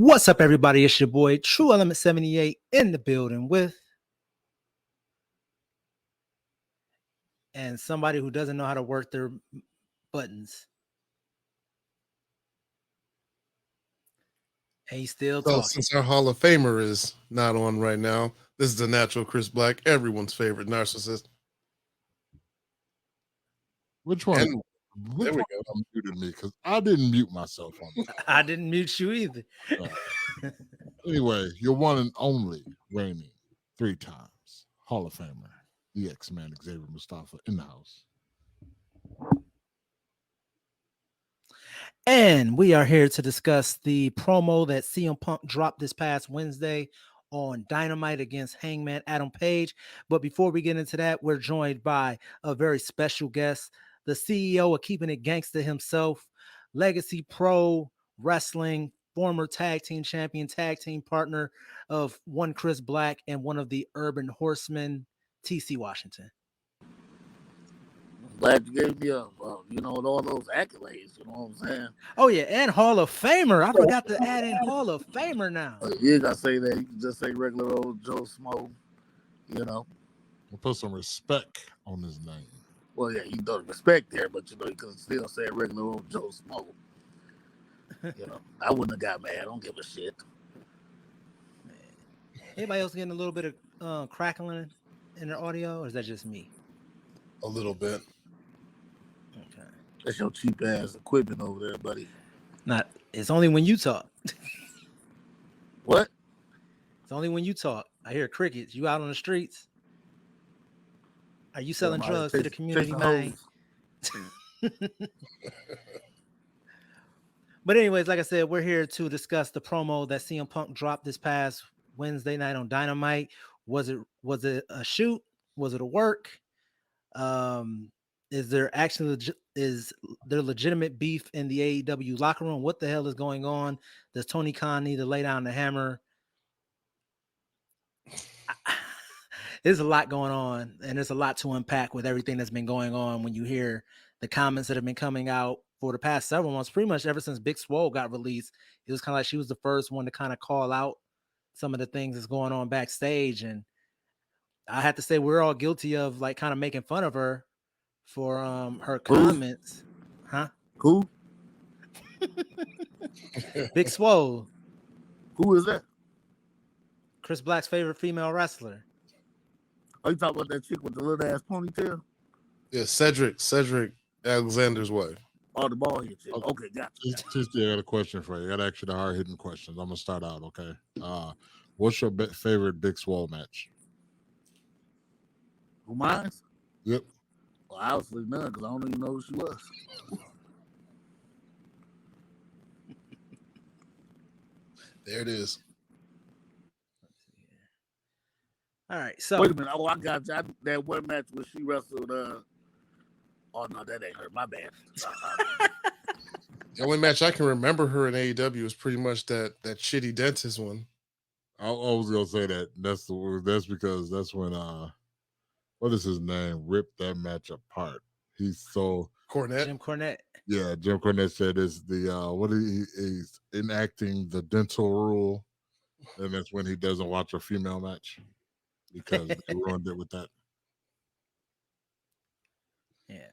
What's up, everybody? It's your boy Tru Element 78 in the building with and somebody who doesn't know how to work their buttons. And he's still So talking. since our Hall of Famer is not on right now, this is the natural Chris Black, everyone's favorite narcissist. Which one? And Which there we one go. muted me? Because I didn't mute myself on that. I didn't mute you either. Anyway, your one and only reigning 3 times Hall of Famer, the X-Man Xavier Mustafa in the house. And we are here to discuss the promo that CM Punk dropped this past Wednesday on Dynamite against Hangman Adam Page. But before we get into that, we're joined by a very special guest, the CEO of Keeping It Gangsta himself, Legacy Pro Wrestling, former tag team champion, tag team partner of one Chris Black and one of the Urban Horsemen, TC Washington. Glad you gave me all those accolades. You know what I'm saying? Oh yeah, and Hall of Famer. I forgot to add in Hall of Famer now. You ain't gotta say that. You can just say regular old Joe Smo. You know. We'll put some respect on his name. Well, yeah, you don't respect there, but you can still say regular old Joe Smo. I wouldn't have got mad. I don't give a shit. Anybody else getting a little bit of crackling in their audio, or is that just me? A little bit. Okay. That's your cheap ass equipment over there, buddy. It's only when you talk. What? It's only when you talk. I hear crickets. You out on the streets? Are you selling drugs to the community, man? But anyways, like I said, we're here to discuss the promo that CM Punk dropped this past Wednesday night on Dynamite. Was it a shoot? Was it a work? Is there actually legitimate beef in the AEW locker room? What the hell is going on? Does Tony Khan need to lay down the hammer? There's a lot going on, and there's a lot to unpack with everything that's been going on. When you hear the comments that have been coming out for the past several months, pretty much ever since Big Swole got released, it was kind of like she was the first one to kind of call out some of the things that's going on backstage. And I have to say, we're all guilty of like kind of making fun of her for her comments. Huh? Who? Big Swole. Who is that? Chris Black's favorite female wrestler. Are you talking about that chick with the little ass ponytail? Yeah, Cedric Alexander's wife. Oh, the ball hit chick. Okay, gotcha. I got a question for you. I got actually the hard hitting questions. I'm gonna start out. Okay. What's your favorite Big Swole match? Who, mine? Yep. Well, obviously none, because I don't even know who she was. There it is. All right, so wait a minute. Oh, I got that one match where she wrestled. Oh no, that ain't her. My bad. The only match I can remember her in AEW is pretty much that shitty dentist one. I was gonna say that. That's because that's when what is his name? Ripped that match apart. He's so Cornette. Jim Cornette. Yeah, Jim Cornette said it's the he's enacting the dental rule, and that's when he doesn't watch a female match because they ruined it with that. Yeah.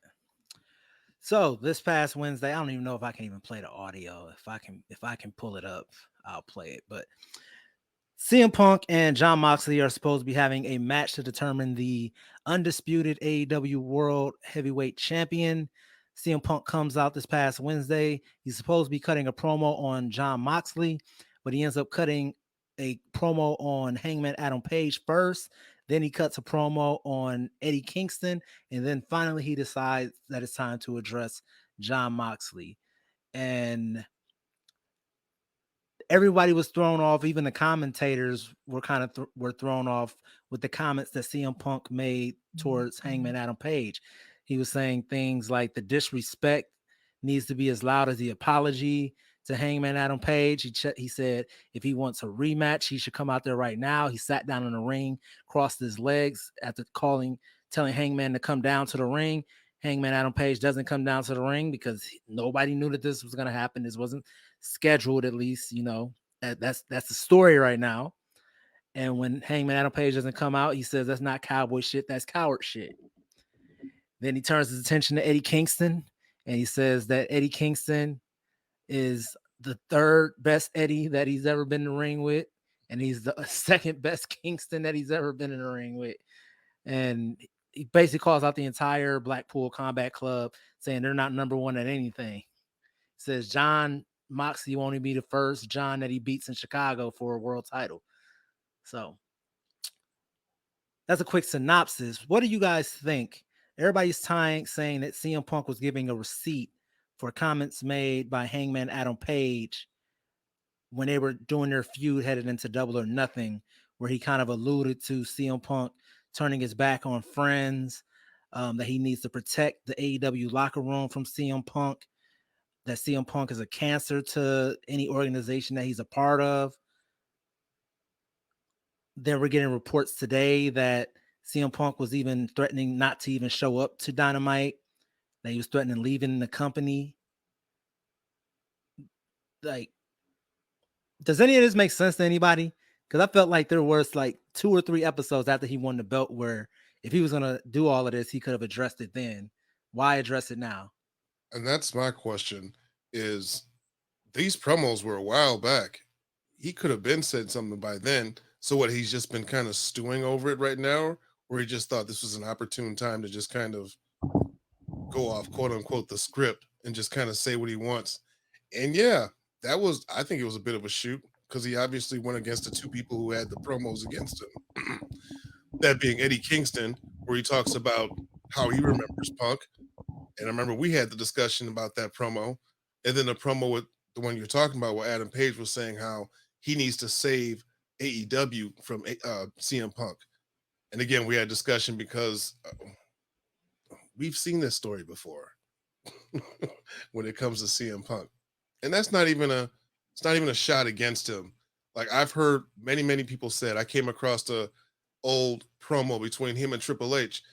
So this past Wednesday, I don't even know if I can even play the audio. If I can pull it up, I'll play it. But CM Punk and Jon Moxley are supposed to be having a match to determine the undisputed AEW World Heavyweight Champion. CM Punk comes out this past Wednesday. He's supposed to be cutting a promo on Jon Moxley, but he ends up cutting a promo on Hangman Adam Page first. Then he cuts a promo on Eddie Kingston, and then finally he decides that it's time to address Jon Moxley. And everybody was thrown off. Even the commentators were kind of were thrown off with the comments that CM Punk made towards Hangman Adam Page. He was saying things like the disrespect needs to be as loud as the apology to Hangman Adam Page. He said if he wants a rematch, he should come out there right now. He sat down in the ring, crossed his legs after telling Hangman to come down to the ring. Hangman Adam Page doesn't come down to the ring because nobody knew that this was going to happen. This wasn't scheduled, at least, That's the story right now. And when Hangman Adam Page doesn't come out, he says that's not cowboy shit, that's coward shit. Then he turns his attention to Eddie Kingston, and he says that Eddie Kingston is the third best Eddie that he's ever been in the ring with, and he's the second best Kingston that he's ever been in the ring with. And he basically calls out the entire Blackpool Combat Club, saying they're not number one at anything. He says John Moxley won't be the first John that he beats in Chicago for a world title. So that's a quick synopsis. What do you guys think? Everybody's saying that CM Punk was giving a receipt for comments made by Hangman Adam Page when they were doing their feud headed into Double or Nothing, where he kind of alluded to CM Punk turning his back on friends, that he needs to protect the AEW locker room from CM Punk, that CM Punk is a cancer to any organization that he's a part of. Then we're getting reports today that CM Punk was even threatening not to even show up to Dynamite, that he was threatening leaving the company. Like, does any of this make sense to anybody? Because I felt like there was like 2 or 3 episodes after he won the belt where if he was going to do all of this, he could have addressed it then. Why address it now? And that's my question is these promos were a while back. He could have been said something by then. So what, he's just been kind of stewing over it right now, or he just thought this was an opportune time to just kind of go off, quote unquote, the script and just kind of say what he wants. And yeah, I think it was a bit of a shoot because he obviously went against the 2 people who had the promos against him. That being Eddie Kingston, where he talks about how he remembers Punk. And I remember we had the discussion about that promo. And then the promo with the one you're talking about where Adam Page was saying how he needs to save AEW from CM Punk. And again, we had discussion because we've seen this story before when it comes to CM Punk. And that's not even a shot against him. Like I've heard many people said, I came across the old promo between him and Triple H.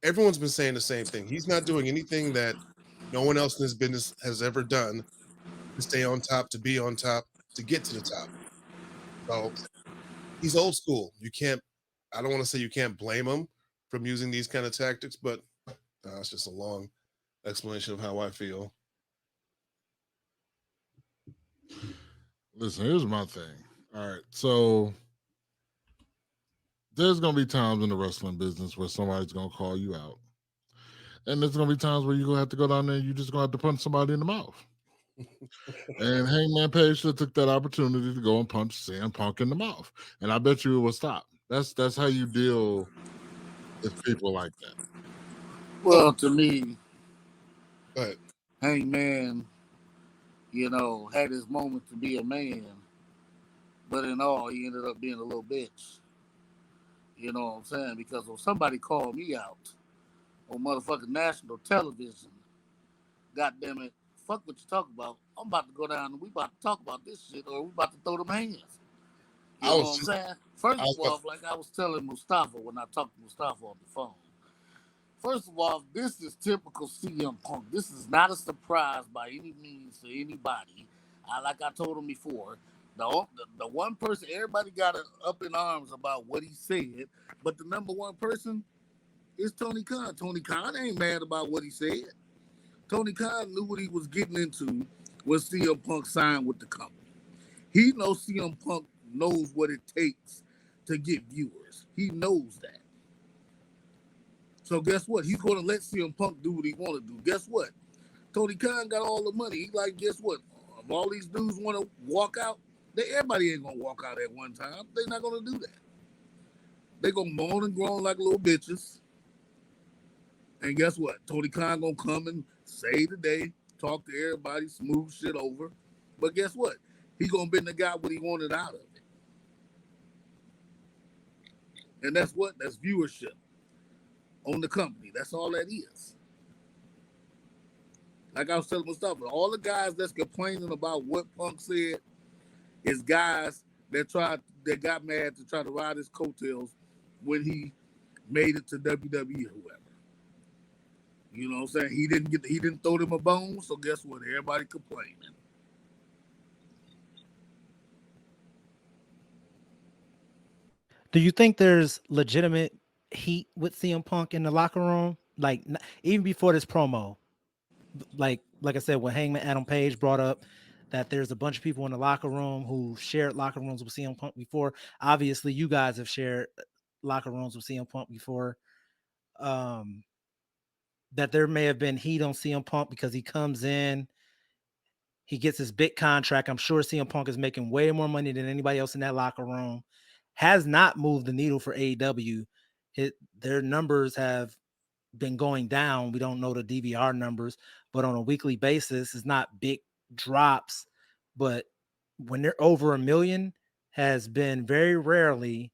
Everyone's been saying the same thing. He's not doing anything that no one else in his business has ever done to stay on top, to be on top, to get to the top. So he's old school. I don't want to say you can't blame him from using these kind of tactics, but it's just a long explanation of how I feel. Listen, here's my thing. All right, so there's gonna be times in the wrestling business where somebody's gonna call you out, and there's gonna be times where you're gonna have to go down there and you're just gonna have to punch somebody in the mouth. And Hangman Page should have took that opportunity to go and punch CM Punk in the mouth, and I bet you it will stop. That's how you deal with people like that. Well, to me, Go ahead. Hangman, had his moment to be a man, but in all, he ended up being a little bitch. You know what I'm saying? Because if somebody called me out on motherfucking national television, goddamn it, fuck what you talk about. I'm about to go down and we about to talk about this shit, or we about to throw them hands. You know what I'm saying? First of all, like I was telling Mustafa when I talked to Mustafa on the phone. First of all, this is typical CM Punk. This is not a surprise by any means to anybody. Like I told him before, the one person, everybody got up in arms about what he said, but the number one person is Tony Khan. Tony Khan ain't mad about what he said. Tony Khan knew what he was getting into when CM Punk signed with the company. He knows CM Punk knows what it takes to get viewers. He knows that. So guess what? He's going to let CM Punk do what he want to do. Guess what? Tony Khan got all the money. He like, guess what? If all these dudes want to walk out, everybody ain't going to walk out at one time. They're not going to do that. They're going to moan and groan like little bitches. And guess what? Tony Khan going to come and save the day, talk to everybody, smooth shit over. But guess what? He going to bend the guy what he wanted out of it. And that's what? That's viewership on the company. That's all that is. Like I was telling Mustafa, all the guys that's complaining about what Punk said is guys that got mad to try to ride his coattails when he made it to WWE or whoever. You know what I'm saying? He didn't throw them a bone, so guess what? Everybody complaining. Do you think there's legitimate heat with CM Punk in the locker room? Like even before this promo, like I said, when Hangman Adam Page brought up that there's a bunch of people in the locker room who shared locker rooms with CM Punk before. Obviously, you guys have shared locker rooms with CM Punk before. Um, that there may have been heat on CM Punk because he comes in, he gets his big contract. I'm sure CM Punk is making way more money than anybody else in that locker room. Has not moved the needle for AEW. Their numbers have been going down. We don't know the DVR numbers, but on a weekly basis, it's not big drops. But when they're over 1 million, has been very rarely.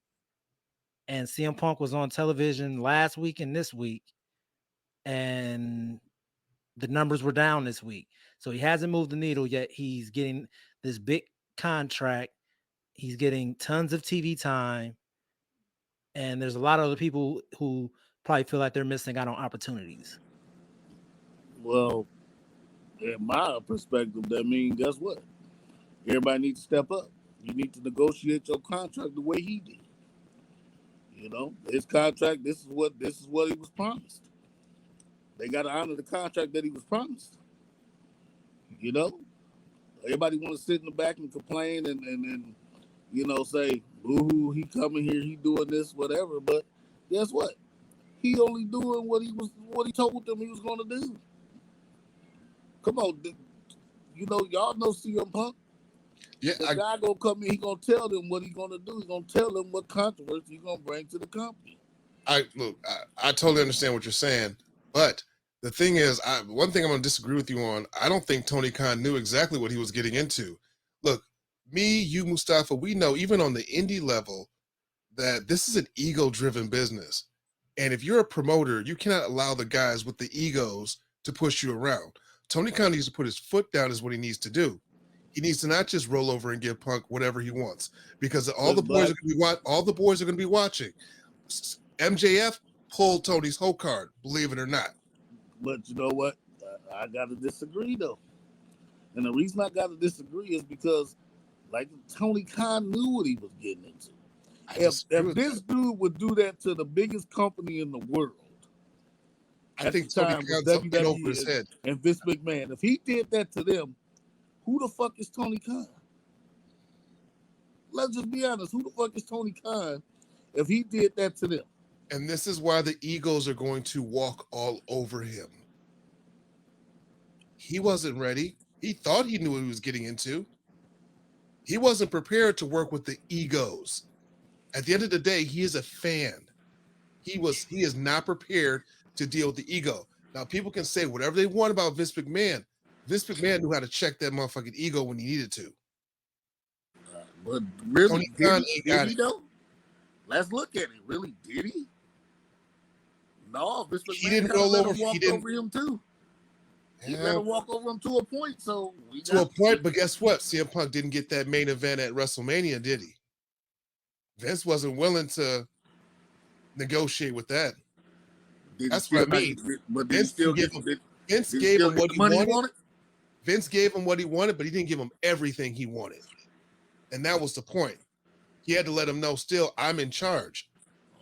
And CM Punk was on television last week and this week, and the numbers were down this week. So he hasn't moved the needle yet. He's getting this big contract. He's getting tons of TV time. And there's a lot of other people who probably feel like they're missing out on opportunities. Well, in my perspective, that means guess what? Everybody needs to step up. You need to negotiate your contract the way he did. You know, his contract. This is what he was promised. They got to honor the contract that he was promised. You know, everybody want to sit in the back and complain and say, "Ooh, he coming here, he doing this, whatever." But guess what? He only doing what he told them he was going to do. Come on, y'all know CM Punk. Yeah, the guy gonna come in. He gonna tell them what he gonna do. He gonna tell them what controversy he gonna bring to the company. I totally understand what you're saying, but the thing is, one thing I'm gonna disagree with you on. I don't think Tony Khan knew exactly what he was getting into. Look, me, you, Mustafa, we know even on the indie level that this is an ego-driven business, and if you're a promoter, you cannot allow the guys with the egos to push you around. Tony Khan needs to put his foot down. Is what he needs to do. He needs to not just roll over and give Punk whatever he wants, because all the boys are going to be watching. MJF pulled Tony's whole card, believe it or not. But you know what? I got to disagree though, and the reason I got to disagree is because, like, Tony Khan knew what he was getting into. If this dude would do that to the biggest company in the world, I think Tony Khan's up and over his head. And Vince McMahon, if he did that to them, who the fuck is Tony Khan? Let's just be honest. Who the fuck is Tony Khan if he did that to them? And this is why the egos are going to walk all over him. He wasn't ready. He thought he knew what he was getting into. He wasn't prepared to work with the egos. At the end of the day, he is a fan. He is not prepared to deal with the ego. Now, people can say whatever they want about Vince McMahon. Vince McMahon knew how to check that motherfucking ego when he needed to. But really, did he though? Let's look at it. Really, did he? No, Vince McMahon he didn't roll over. He didn't over him too. He let him walk over him to a point. But guess what? CM Punk didn't get that main event at WrestleMania, did he? Vince wasn't willing to negotiate with that. That's what I mean. But Vince gave him what he wanted. Vince gave him what he wanted, but he didn't give him everything he wanted. And that was the point. He had to let him know still, I'm in charge.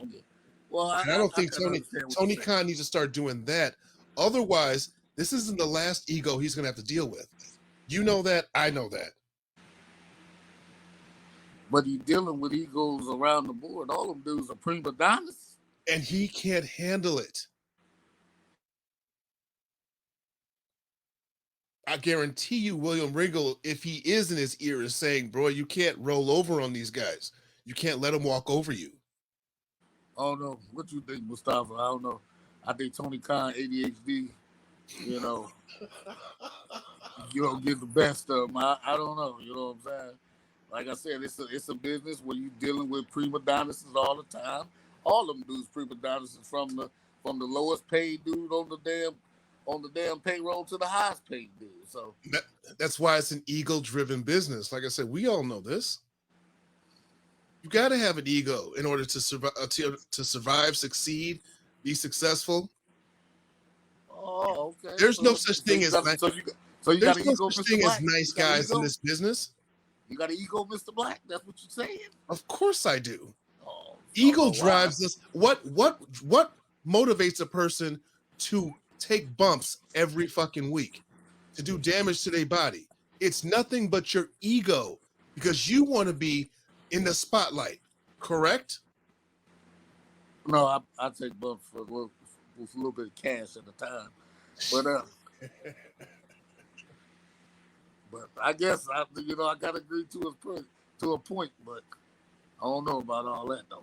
Okay. Well, I don't think Tony Khan needs to start doing that. Otherwise, this isn't the last ego he's going to have to deal with. You know that. I know that. But he's dealing with egos around the board. All of them dudes are prima donnas. And he can't handle it. I guarantee you, William Regal, if he is in his ear, is saying, bro, you can't roll over on these guys. You can't let them walk over you. Oh, no. What you think, Mustafa? I don't know. I think Tony Khan, ADHD, you don't get the best of him. I don't know. You know what I'm saying? Like I said, it's a business where you're dealing with prima donnas all the time. All of them dudes prima donnas from the lowest paid dude on the damn payroll to the highest paid dude. So that's why it's an ego-driven business. Like I said, we all know this. You got to have an ego in order to survive, succeed, be successful. Oh, okay. There's no such thing as nice. There's no such thing as nice guys in this business. You got an ego, Mr. Black. That's what you're saying. Of course I do. Oh, Ego drives us. What motivates a person to take bumps every fucking week, to do damage to their body? It's nothing but your ego, because you want to be in the spotlight, correct? No, I take bumps with a little bit of cash at the time, but but I guess I gotta agree to a point, but I don't know about all that though.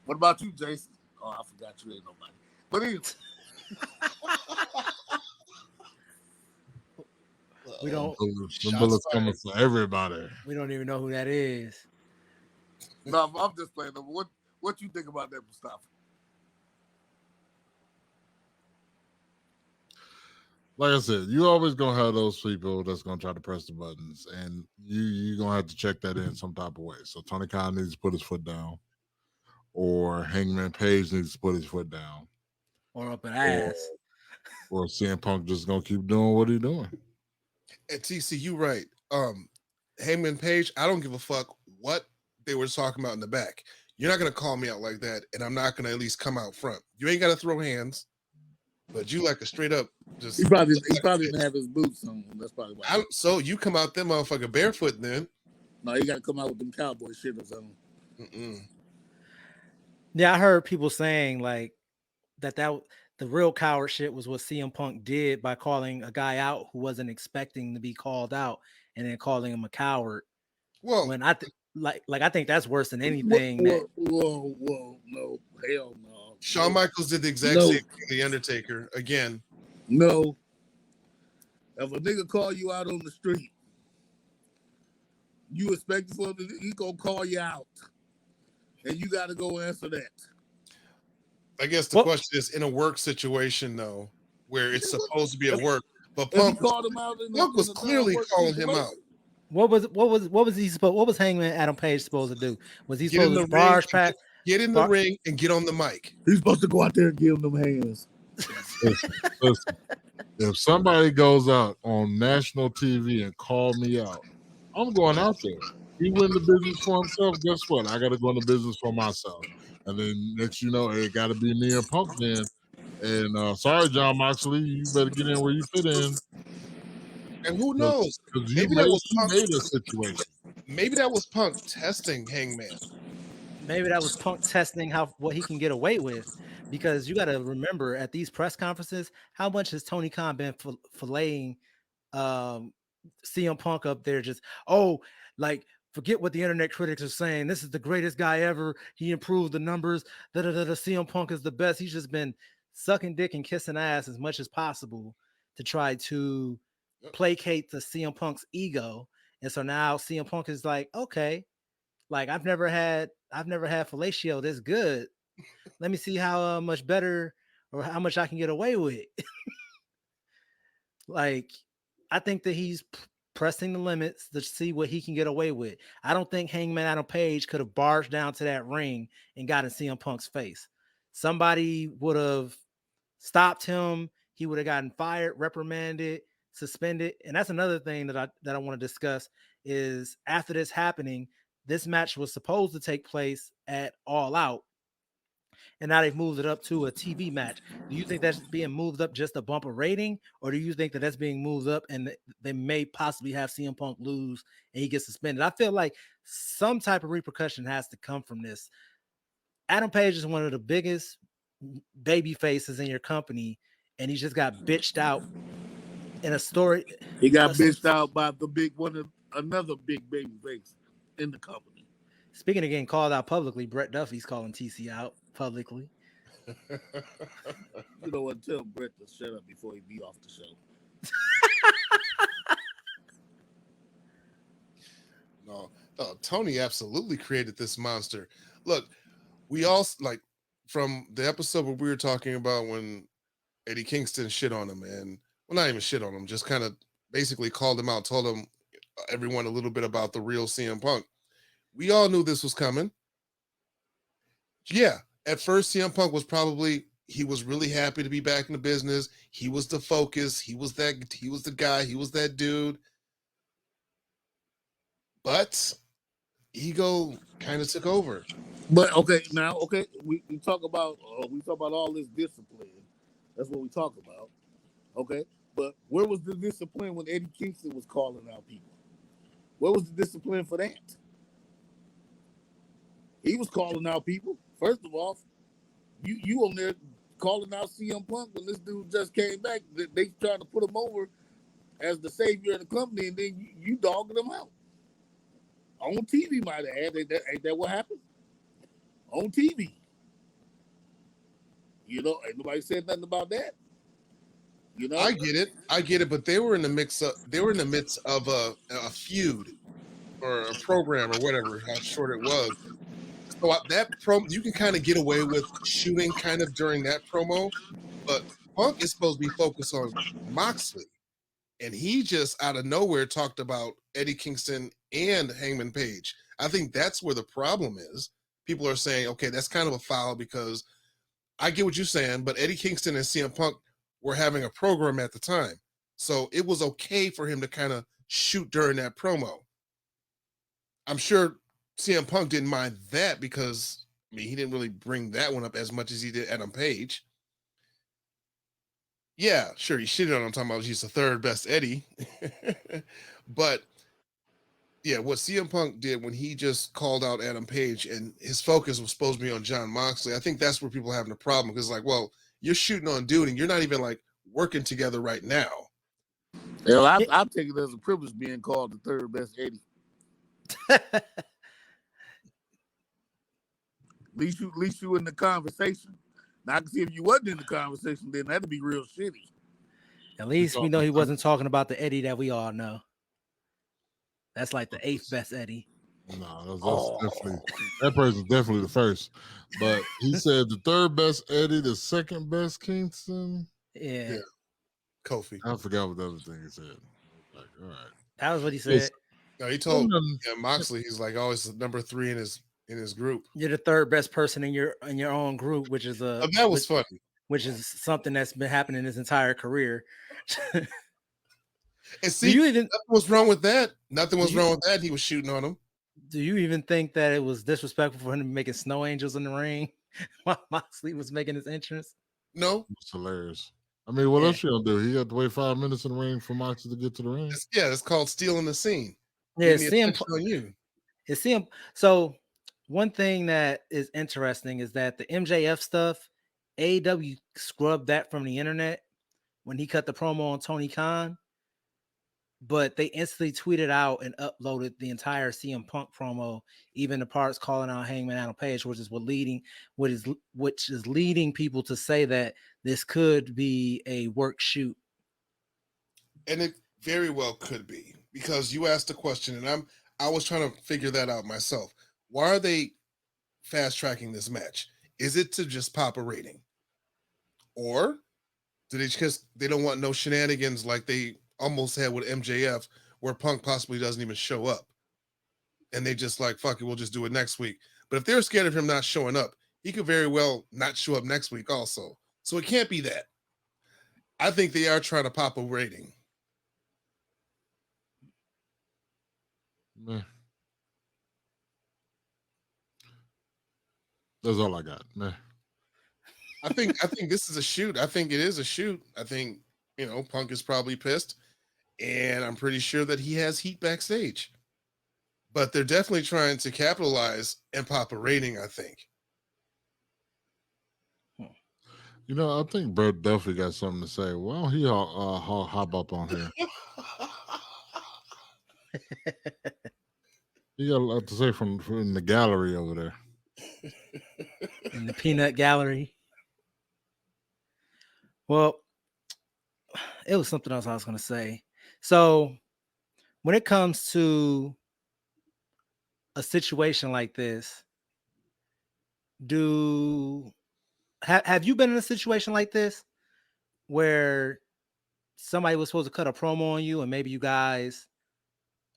What about you, Jason? Oh, I forgot you ain't nobody. But anyway. We don't. The bullets coming for everybody. We don't even know who that is. No, I'm just playing. What you think about that, Mustafa? Like I said, you always gonna have those people that's gonna try to press the buttons, and you gonna have to check that in some type of way. So Tony Khan needs to put his foot down, or Hangman Page needs to put his foot down, or up an ass, or CM Punk just gonna keep doing what he's doing. And TC, you right. Hangman Page, I don't give a fuck what they were talking about in the back. You're not gonna call me out like that, and I'm not gonna at least come out front. You ain't gotta throw hands, but you like a straight up just. He probably didn't have his boots on. That's probably why. So you come out them motherfucker barefoot then? No, you gotta come out with them cowboy shivers on. Yeah, I heard people saying like that the real coward shit was what CM Punk did by calling a guy out who wasn't expecting to be called out and then calling him a coward. Well, when I I think that's worse than anything. Whoa, no, hell no. Shawn Michaels did the exact same thing to The Undertaker again. No. If a nigga call you out on the street, you expect for him to, he gonna call you out. And you gotta go answer that. I guess the question is, in a work situation though, where it's supposed to be at work, but Punk was clearly calling him out. What was Hangman Adam Page supposed to do? Was he supposed to barge past? Get in the ring and get on the mic. He's supposed to go out there and give them hands. Listen, if somebody goes out on national TV and call me out, I'm going out there. He win the business for himself. Guess what? I got to go in the business for myself. And then next you know, it got to be me and Punk then. And sorry, John Moxley, you better get in where you fit in. And who knows? Maybe that was Punk made a situation. Maybe that was Punk testing Hangman. Maybe that was Punk testing what he can get away with, because you got to remember at these press conferences, how much has Tony Khan been filleting CM Punk up there? Just like forget what the internet critics are saying. This is the greatest guy ever. He improved the numbers. CM Punk is the best. He's just been sucking dick and kissing ass as much as possible to try to placate the CM Punk's ego. And so now CM Punk is like, okay, like I've never had fellatio this good. Let me see how much better or how much I can get away with. Like, I think that he's pressing the limits to see what he can get away with. I don't think Hangman Adam Page could have barged down to that ring and got in CM Punk's face. Somebody would have stopped him. He would have gotten fired, reprimanded, suspended. And that's another thing that I want to discuss is after this happening, this match was supposed to take place at All Out, and now they've moved it up to a TV match. Do you think that's being moved up just to bump a rating, or do you think that that's being moved up and they may possibly have CM Punk lose and he gets suspended? I feel like some type of repercussion has to come from this. Adam Page is one of the biggest baby faces in your company, and he just got bitched out in a story. He got bitched out by another big baby face in the company. Speaking of getting called out publicly, Brett Duffy's calling TC out publicly. You know what? Tell Brett to shut up before he be off the show. No, Tony absolutely created this monster. Look, we all like from the episode where we were talking about when Eddie Kingston shit on him, and well, not even shit on him, just kind of basically called him out, told him everyone a little bit about the real CM Punk. We all knew this was coming. Yeah, at first CM Punk was he was really happy to be back in the business. He was the focus. He was the guy. He was that dude. But ego kind of took over. But okay, now we talk about all this discipline. That's what we talk about. Okay, but where was the discipline when Eddie Kingston was calling out people? Where was the discipline for that? He was calling out people. First of all, you on there calling out CM Punk when this dude just came back. They trying to put him over as the savior of the company, and then you dogging him out on TV. Might have had ain't that what happened on TV? You know, ain't nobody said nothing about that. You know, I get it, but they were in the midst of a feud or a program or whatever, how short it was. So that promo, you can kind of get away with shooting kind of during that promo, but Punk is supposed to be focused on Moxley, and he just out of nowhere talked about Eddie Kingston and Hangman Page. I think that's where the problem is. People are saying, okay, that's kind of a foul because I get what you're saying, but Eddie Kingston and CM Punk were having a program at the time, so it was okay for him to kind of shoot during that promo. I'm sure CM Punk didn't mind that because, I mean, he didn't really bring that one up as much as he did Adam Page. Yeah, sure, he shitted on him talking about he's the third best Eddie. But, yeah, what CM Punk did when he just called out Adam Page and his focus was supposed to be on Jon Moxley, I think that's where people are having a problem because, like, well, you're shooting on dude and you're not even, like, working together right now. Hell, I take it as a privilege being called the third best Eddie. At least you in the conversation. Now I can see if you wasn't in the conversation, then that'd be real shitty. At least we know he wasn't talking about the Eddie that we all know. That's like the 8th best Eddie. No, that's definitely that person's definitely the first. But he said the third best Eddie, the second best Kingston. Yeah. Kofi. I forgot what the other thing he said. Like, all right. That was what he said. No, he told Moxley he's like always number 3 in his group. You're the third best person in your own group, which is that was funny. Which is something that's been happening his entire career. And see, nothing was wrong with that. Nothing was wrong with that. He was shooting on him. Do you even think that it was disrespectful for him to be making snow angels in the ring while Moxley was making his entrance? No. It's hilarious. I mean, what else you gonna do? He had to wait 5 minutes in the ring for Moxley to get to the ring. It's called stealing the scene. Yeah, on you. It's him. So one thing that is interesting is that the MJF stuff, AEW scrubbed that from the internet when he cut the promo on Tony Khan. But they instantly tweeted out and uploaded the entire CM Punk promo, even the parts calling out Hangman Adam Page, which is leading people to say that this could be a work shoot. And it very well could be, because you asked the question, and I was trying to figure that out myself. Why are they fast tracking this match? Is it to just pop a rating, or do they don't want no shenanigans like they almost had with MJF, where Punk possibly doesn't even show up, and they just like, fuck it, we'll just do it next week. But if they're scared of him not showing up, he could very well not show up next week also. So it can't be that. I think they are trying to pop a rating. Meh. That's all I got. Meh. I think this is a shoot. I think it is a shoot. I think, Punk is probably pissed, and I'm pretty sure that he has heat backstage. But they're definitely trying to capitalize and pop a rating, I think. I think Brett Duffy got something to say. Why don't he hop up on here? He got a lot to say from the gallery over there. In the peanut gallery. Well, it was something else I was going to say. So when it comes to a situation like this, have you been in a situation like this where somebody was supposed to cut a promo on you and maybe you guys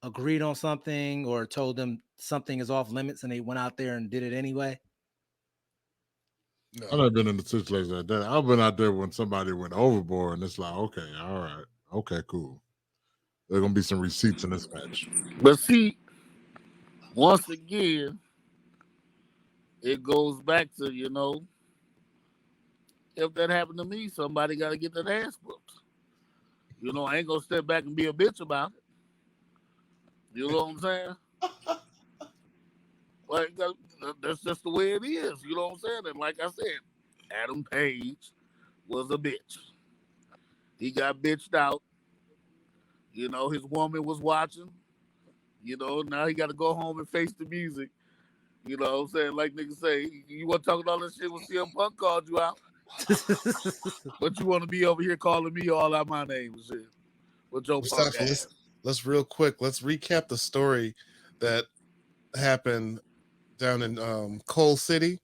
agreed on something or told them something is off limits and they went out there and did it anyway? No. I've never been in a situation like that. I've been out there when somebody went overboard and it's like, okay, all right, okay, cool. There's going to be some receipts in this match. But see, once again, it goes back to, if that happened to me, somebody got to get that ass whooped. I ain't going to step back and be a bitch about it. You know what I'm saying? Like, that's just the way it is. You know what I'm saying? And like I said, Adam Page was a bitch. He got bitched out. His woman was watching. Now he got to go home and face the music. You know what I'm saying? Like niggas say, you want to talk about all this shit when CM Punk called you out? But you want to be over here calling me all out my name and shit. With your punk ass. Let's real quick. Let's recap the story that happened down in Coal City.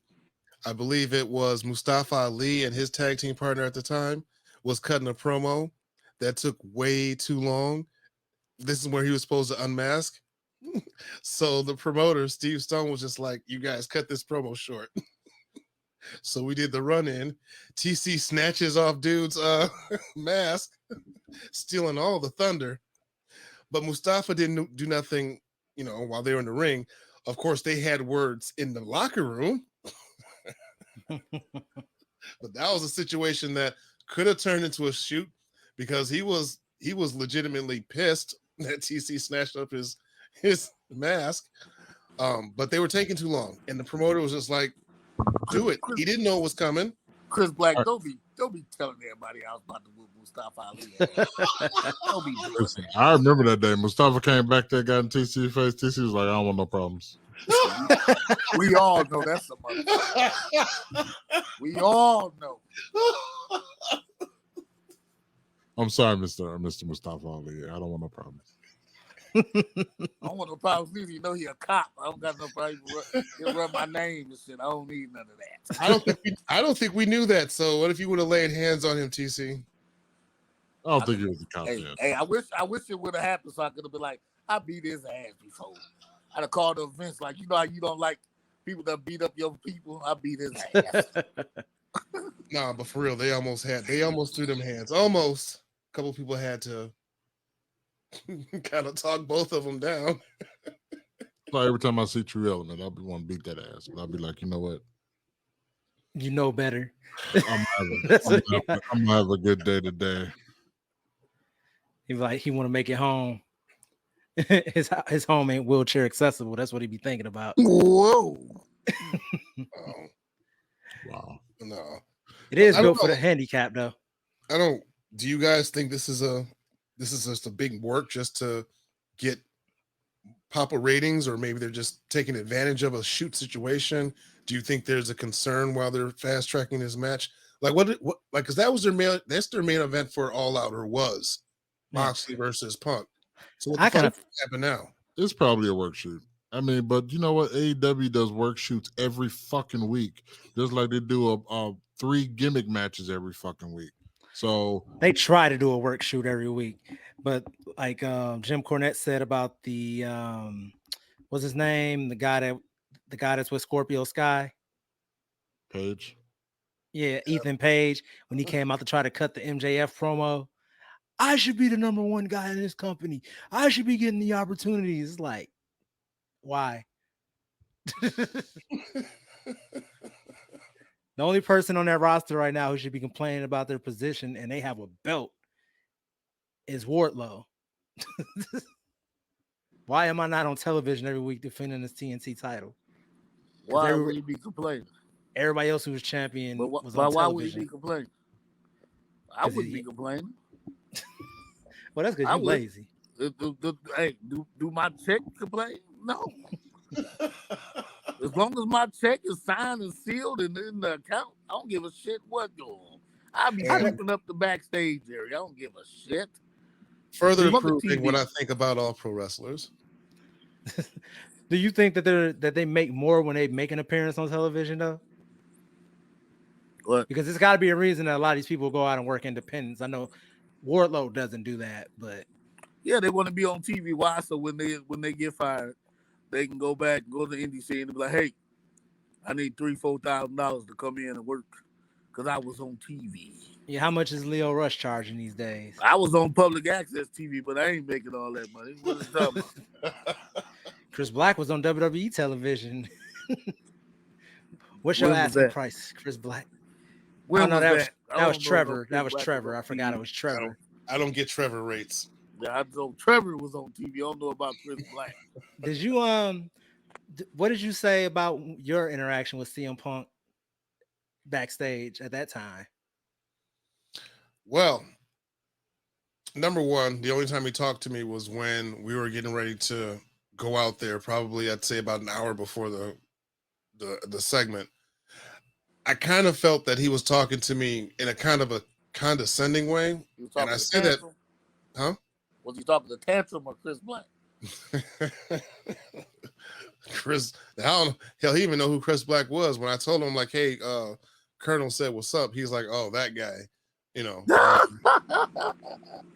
I believe it was Mustafa Ali and his tag team partner at the time was cutting a promo that took way too long. This is where he was supposed to unmask. So the promoter, Steve Stone, was just like, you guys cut this promo short. So we did the run-in. TC snatches off dude's mask, stealing all the thunder. But Mustafa didn't do nothing, while they were in the ring. Of course, they had words in the locker room. But that was a situation that could have turned into a shoot because he was legitimately pissed that TC snatched up his mask. But they were taking too long. And the promoter was just like, do it. He didn't know it was coming. Chris Black, don't be telling everybody I was about to whoop Mustafa Ali. Don't be doing that. I remember that day. Mustafa came back there, got in TC's face. TC was like, I don't want no problems. We all know that's a motherfucker. We all know. I'm sorry, Mr. Mustafa Ali. I don't want no problems. I don't want no problems either. He a cop. I don't got no problem. He'll run my name and shit. I don't need none of that. I don't think we knew that. So what if you would have laid hands on him, TC? I don't think he was a cop yet. Hey, I wish it would have happened so I could have been like, I beat his ass before. I'd have called the Vince like, how you don't like people that beat up your people? I beat his ass. Nah, but for real, they almost threw them hands. Almost. A couple people had to kind of talk both of them down. So every time I see Tru Element, I'll be want to beat that ass, but I'll be like, you know what? You know better. I'm gonna have a good day today. He's like, he want to make it home. his home ain't wheelchair accessible. That's what he be thinking about. Whoa. Wow. No. It is built for the handicap, though. Do you guys think this is just a big work just to get Papa ratings, or maybe they're just taking advantage of a shoot situation? Do you think there's a concern while they're fast tracking this match? Like because that was that's their main event for All Out, or was Moxley versus Punk. So what the fuck happened now? It's probably a work shoot. I mean, but you know what? AEW does work shoots every fucking week, just like they do a 3 gimmick matches every fucking week. So they try to do a work shoot every week, but like Jim Cornette said about the what's his name, the guy that's with Scorpio Sky, Page. Yeah, Ethan Page, when he came out to try to cut the MJF promo. I should be the number one guy in this company. I should be getting the opportunities. It's like, why? The only person on that roster right now who should be complaining about their position and they have a belt is Wardlow. Why am I not on television every week defending this TNT title? Why would he be complaining? Everybody else who was champion was on television. Why would he be complaining? I wouldn't be complaining. Well, that's because you're lazy. Hey, do my check complain? No. As long as my check is signed and sealed and in the account, I don't give a shit what goes on. I'll be creeping up the backstage area. I don't give a shit. Further improving what I think about all pro wrestlers. Do you think that they make more when they make an appearance on television though? What? Because there's got to be a reason that a lot of these people go out and work independence. I know Wardlow doesn't do that, but yeah, they want to be on TV. Why? So when they get fired, they can go back, go to the indie scene and be like, hey, I need $3,000-$4,000 to come in and work because I was on TV. Yeah, how much is Leo Rush charging these days? I was on public access TV, but I ain't making all that money. What are you talking about? Chris Black was on WWE television. What's your When was asking that? price, Chris Black? When Oh no, was that was that? I that was don't know. No, Trevor. Chris That was Black Trevor. on I forgot TV. it was I Trevor. don't get Trevor rates. Yeah, I know Trevor was on TV. I don't know about Chris Black. Did you what did you say about your interaction with CM Punk backstage at that time? Well, number one, the only time he talked to me was when we were getting ready to go out there. Probably, I'd say about an hour before the segment. I kind of felt that he was talking to me in a kind of a condescending way, You was and talking I to say that, Tantrum? huh? Was he talking to Tantrum or Chris Black? Chris, hell, he even know who Chris Black was. When I told him, like, hey, Colonel said, what's up? He's like, oh, that guy, you know.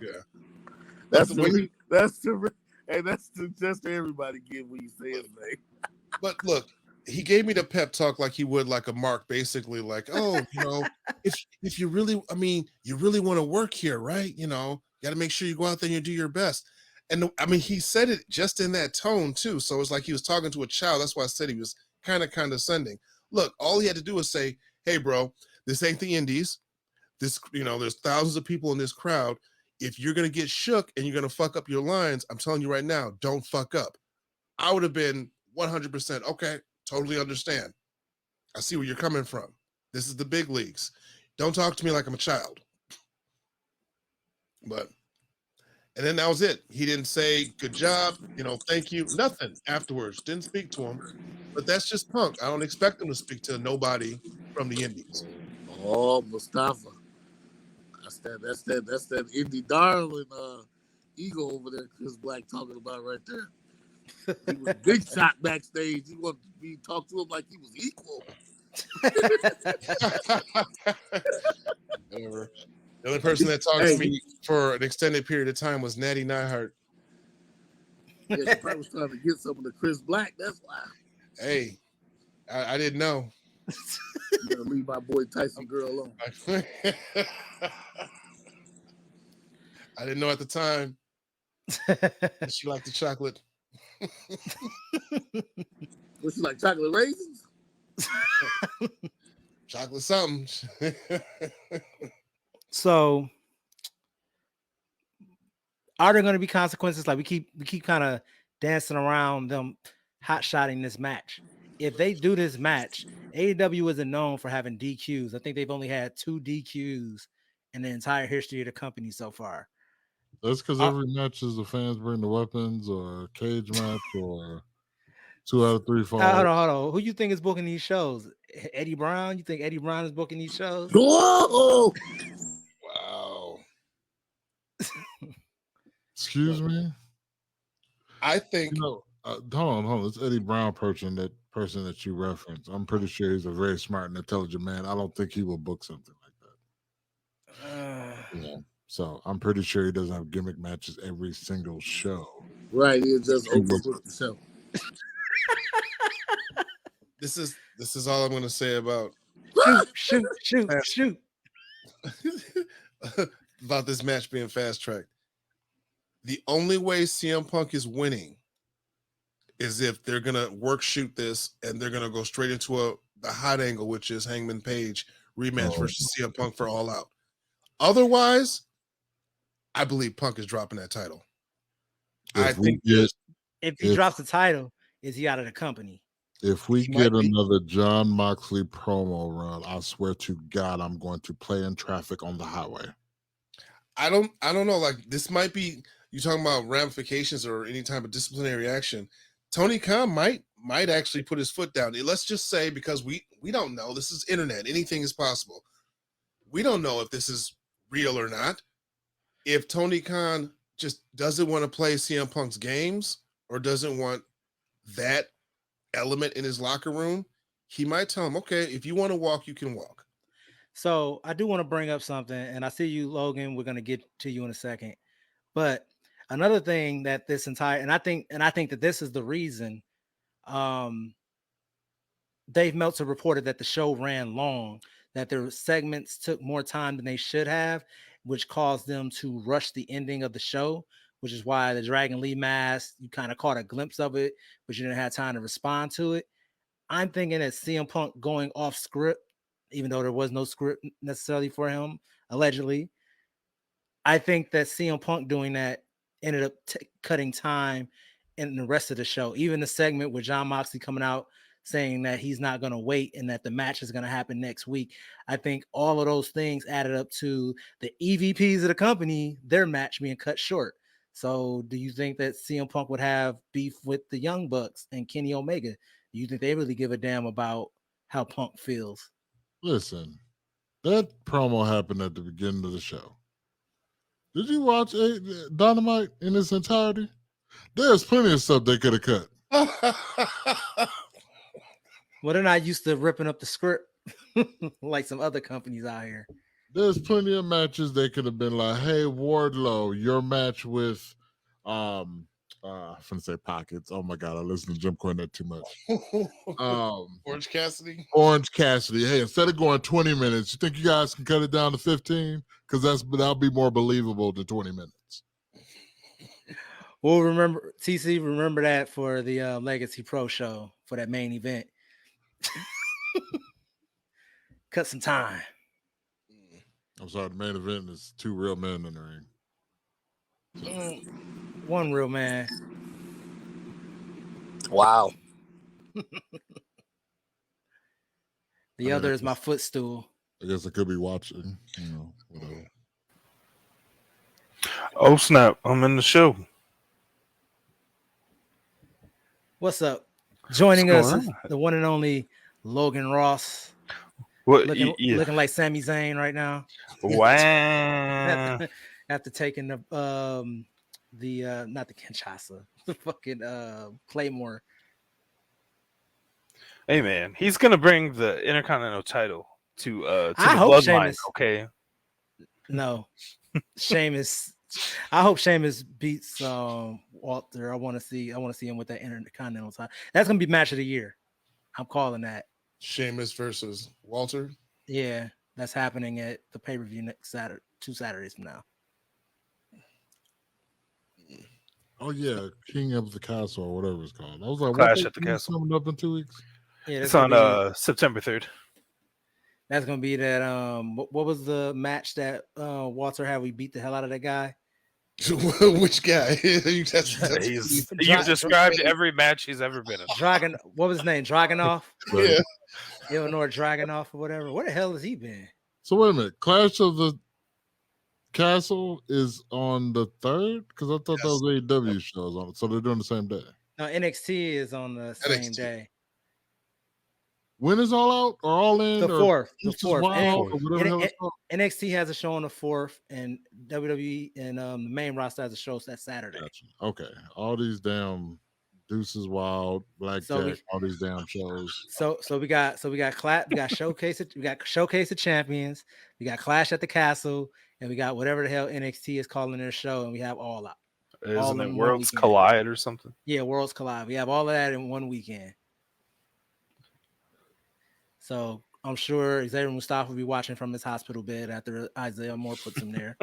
Yeah. That's But when, that's the just to everybody give when you say his name. but look, he gave me the pep talk like he would like a Mark, basically, like, oh, if you really, I mean, you really want to work here, right? You got to make sure you go out there and you do your best. And I mean, he said it just in that tone too. So it's like he was talking to a child. That's why I said he was kind of condescending. Look, all he had to do was say, hey, bro, this ain't the Indies. This, there's thousands of people in this crowd. If you're going to get shook and you're going to fuck up your lines, I'm telling you right now, don't fuck up. I would have been 100% okay. Totally understand. I see where you're coming from. This is the big leagues. Don't talk to me like I'm a child. And then that was it. He didn't say good job, thank you, nothing afterwards. Didn't speak to him. But that's just Punk. I don't expect him to speak to nobody from the Indies. Oh, Mustafa. That's that indie darling ego over there Chris Black talking about right there. He was big shot backstage. He wanted to be talk to him like he was equal. Whatever. The only person that talked to me for an extended period of time was Natty Neihart. Yeah, he probably was trying to get some of the Chris Black. That's why. Hey, I didn't know. You gotta leave my boy Tyson girl alone. I didn't know at the time. She liked the chocolate. What, she like chocolate raisins? Chocolate something. So, are there going to be consequences? Like we keep kind of dancing around them hot shotting this match. If they do this match, AEW isn't known for having DQs. I think they've only had 2 DQs in the entire history of the company so far. That's because every match is the fans bring the weapons or cage match or 2 out of 3 falls. Hold on. Who you think is booking these shows? Eddie Brown? You think Eddie Brown is booking these shows? Whoa! Wow. Excuse me? I think. Hold on. It's Eddie Brown person that you reference. I'm pretty sure he's a very smart and intelligent man. I don't think he will book something like that. Yeah. So I'm pretty sure he doesn't have gimmick matches every single show. Right, he just overbooked the show. This is all I'm going to say about shoot about this match being fast tracked. The only way CM Punk is winning is if they're going to work shoot this and they're going to go straight into the hot angle, which is Hangman Page rematch versus CM Punk for All Out. Otherwise, I believe Punk is dropping that title. If he drops the title, is he out of the company? If we get another John Moxley promo run, I swear to God, I'm going to play in traffic on the highway. I don't know. Like, this might be, you talking about ramifications or any type of disciplinary action. Tony Khan might actually put his foot down. Let's just say, because we don't know. This is internet. Anything is possible. We don't know if this is real or not. If Tony Khan just doesn't want to play CM Punk's games or doesn't want that element in his locker room, he might tell him, okay, if you want to walk, you can walk. So I do want to bring up something, and I see you, Logan. We're going to get to you in a second. But another thing that this entire, and I think that this is the reason Dave Meltzer reported that the show ran long, that their segments took more time than they should have, which caused them to rush the ending of the show, which is why the Dragon Lee mask, you kind of caught a glimpse of it, but you didn't have time to respond to it. I'm thinking that CM Punk going off script, even though there was no script necessarily for him, allegedly. I think that CM Punk doing that ended up cutting time in the rest of the show. Even the segment with Jon Moxley coming out saying that he's not going to wait and that the match is going to happen next week. I think all of those things added up to the EVPs of the company, their match being cut short. So do you think that CM Punk would have beef with the Young Bucks and Kenny Omega? Do you think they really give a damn about how Punk feels? Listen, that promo happened at the beginning of the show. Did you watch Dynamite in its entirety? There's plenty of stuff they could have cut. Well, they're not used to ripping up the script like some other companies out here. There's plenty of matches they could have been like, hey, Wardlow, your match with I'm gonna say Pockets. Oh my god, I listen to Jim Cornette too much. Orange Cassidy. Orange Cassidy. Hey, instead of going 20 minutes, you think you guys can cut it down to 15? Because that'll be more believable than 20 minutes. We'll remember remember that for the Legacy Pro show for that main event. Cut some time. I'm sorry, the main event is 2 real men in the ring. One real man. Wow. The other is my footstool. I guess I could be watching, whatever. Oh snap! I'm in the show. What's up? Joining What's us going is on? the one and only Logan Ross. What? Looking like Sami Zayn right now. Wow. After taking the not the Kinshasa, the fucking Claymore. Hey man, he's gonna bring the Intercontinental title to the I hope Bloodline. Sheamus- Okay. No, Sheamus. I hope Sheamus beats Walter. I want to see him with that Intercontinental title. That's gonna be match of the year. I'm calling that. Sheamus versus Walter. Yeah, that's happening at the pay-per-view next Saturday, 2 Saturdays from now. Oh yeah, King of the Castle or whatever it's called. I was like, Clash what at the Castle. coming up in 2 weeks? Yeah, It's on September 3rd. That's gonna be that. What was the match that Walter had? We beat the hell out of that guy. Which guy? You You've described every match he's ever been in. Dragon. What was his name? Dragunov. Yeah. Eleanor Dragunov or whatever. Where the hell has he been? So wait a minute, Clash of the Castle is on the 3rd? Because I thought that was AEW shows on it. So they're doing the same day. No, NXT is on the same NXT. day. When is All Out or All In? The 4th. The Just 4th. Wild or whatever the hell it's called? NXT has a show on the 4th, and WWE and the main roster has a show that Saturday. Gotcha. Okay, all these damn Deuces Wild, Blackjack, all these damn shows. So we got Showcase of Champions, we got Clash at the Castle, and we got whatever the hell NXT is calling their show, and we have All Out. Isn't it in one Worlds weekend. Collide or something? Yeah, Worlds Collide. We have all of that in one weekend. So I'm sure Xavier Mustafa will be watching from his hospital bed after Isaiah Moore puts him there.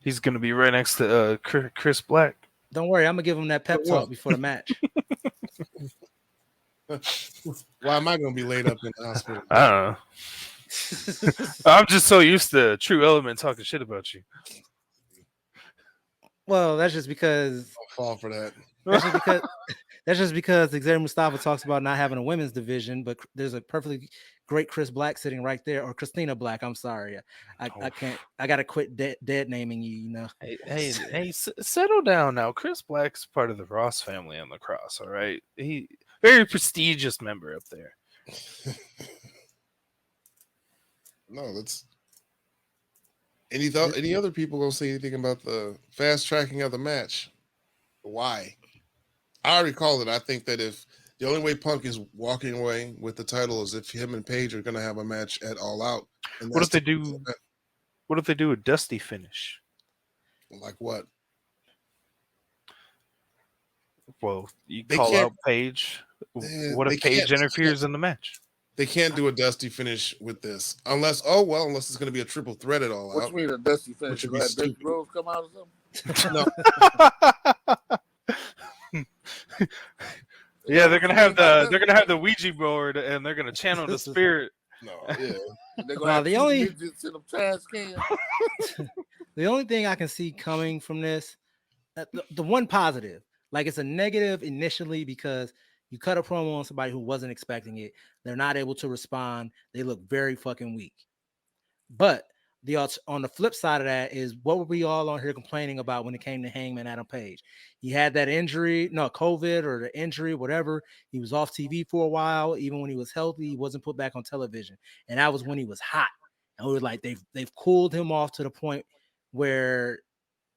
He's gonna be right next to Chris Black. Don't worry, I'm gonna give him that pep talk before the match. Why am I going to be laid up in the hospital? I don't know. I'm just so used to Tru Element talking shit about you. Well, that's just because I'll fall for that. that's just because Xavier Mustafa talks about not having a women's division, but there's a perfectly great Chris Black sitting right there, or Christina Black. I'm sorry, I can't. I gotta quit dead naming you. You know. Hey, settle down now. Chris Black's part of the Ross family on the cross. All right, he very prestigious member up there. No, that's any other people gonna say anything about the fast tracking of the match? Why? I already called it. I think that if the only way Punk is walking away with the title is if him and Paige are gonna have a match at All Out. And What if they that's do? What if they do a dusty finish? like what? Well, you They call can't- out Paige. What they if Paige can't- interferes in the match? They can't do a dusty finish with this unless it's going to be a triple threat at all What out. you mean a dusty finish? Which would You be have Dusty stupid. Rose come out or something? No, Yeah, they're gonna have the Ouija board and they're gonna channel the spirit. no, yeah. They're gonna Well, have the two only- midgets in a trash can. The only thing I can see coming from this, the one positive, like it's a negative initially because you cut a promo on somebody who wasn't expecting it. They're not able to respond. They look very fucking weak. But on the flip side of that is what were we all on here complaining about when it came to Hangman Adam Page? He had that injury, no COVID or the injury, whatever. He was off TV for a while. Even when he was healthy, he wasn't put back on television, and that was when he was hot. And we were like, they've cooled him off to the point where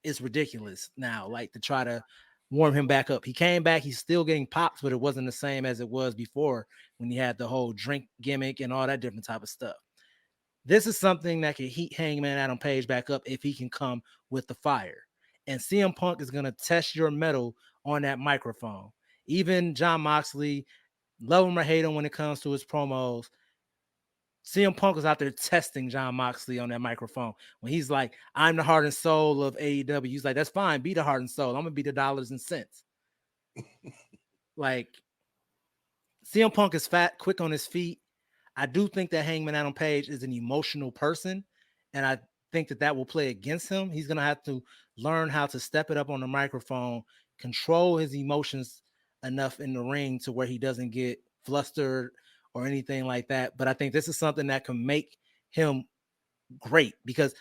it's ridiculous now, like to try to warm him back up. He came back, he's still getting pops, but it wasn't the same as it was before when he had the whole drink gimmick and all that different type of stuff. This is something that can heat Hangman Adam Page back up if he can come with the fire. And CM Punk is going to test your metal on that microphone. Even Jon Moxley, love him or hate him when it comes to his promos, CM Punk is out there testing Jon Moxley on that microphone when he's like, I'm the heart and soul of AEW. He's like, that's fine. Be the heart and soul. I'm going to be the dollars and cents. Like, CM Punk is fat, quick on his feet. I do think that Hangman Adam Page is an emotional person, and I think that will play against him. He's going to have to learn how to step it up on the microphone, control his emotions enough in the ring to where he doesn't get flustered or anything like that. But I think this is something that can make him great because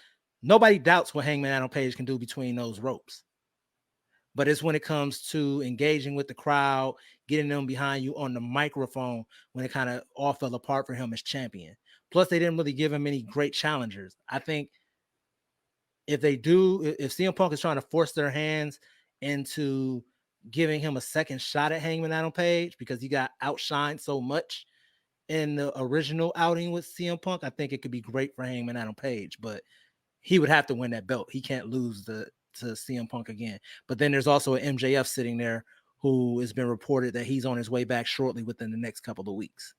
nobody doubts what Hangman Adam Page can do between those ropes. But it's when it comes to engaging with the crowd, getting them behind you on the microphone, when it kind of all fell apart for him as champion. Plus, they didn't really give him any great challengers. I think if CM Punk is trying to force their hands into giving him a second shot at Hangman Adam Page because he got outshined so much in the original outing with CM Punk, I think it could be great for Hangman Adam Page, but he would have to win that belt. He can't lose to CM Punk again. But then there's also an MJF sitting there who has been reported that he's on his way back shortly within the next couple of weeks.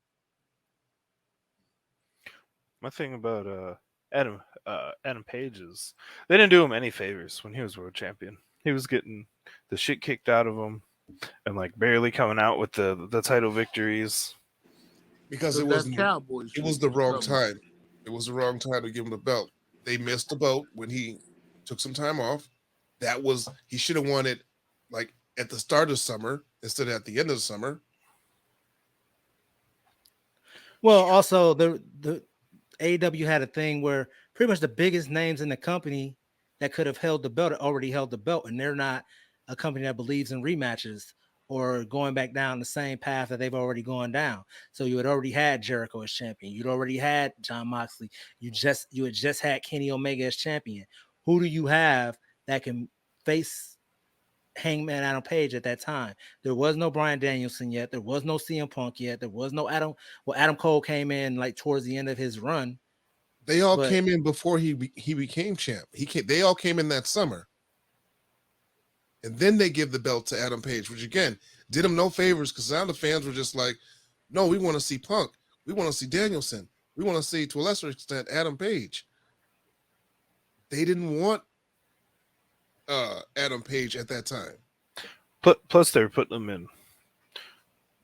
My thing about Adam Page is they didn't do him any favors when he was world champion. He was getting the shit kicked out of him and like barely coming out with the title victories. Because So it that's wasn't. Cowboys It was shit. the wrong time. It was the wrong time to give him the belt. They missed the boat when he took some time off. He should have won it like at the start of summer instead of at the end of the summer. Well, also the AEW had a thing where pretty much the biggest names in the company that could have held the belt already held the belt, and they're not a company that believes in rematches or going back down the same path that they've already gone down. So you had already had Jericho as champion. You'd already had Jon Moxley. You had just had Kenny Omega as champion. Who do you have that can face Hangman Adam Page at that time? There was no Bryan Danielson yet. There was no CM Punk yet. There was no Adam. Well, Adam Cole came in like towards the end of his run. They all came in before he became champ. They all came in that summer. And then they give the belt to Adam Page, which again did him no favors because now the fans were just like, no, we want to see Punk. We want to see Danielson. We want to see, to a lesser extent, Adam Page. They didn't want Adam Page at that time. Plus, they were putting them in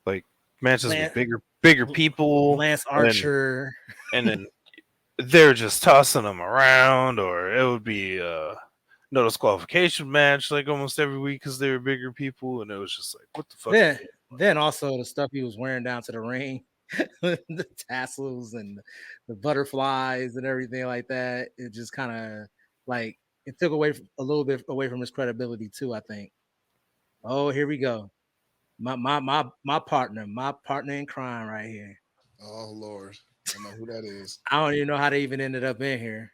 like matches with bigger people. Lance Archer. And then they're just tossing them around, or it would be no disqualification match like almost every week because they were bigger people, and it was just like, what the fuck? Yeah. Then also the stuff he was wearing down to the ring, the tassels and the butterflies and everything like that. It just kind of like it took away a little bit away from his credibility too, I think. Oh, here we go. My partner in crime right here. Oh Lord, I don't know who that is. I don't even know how they even ended up in here.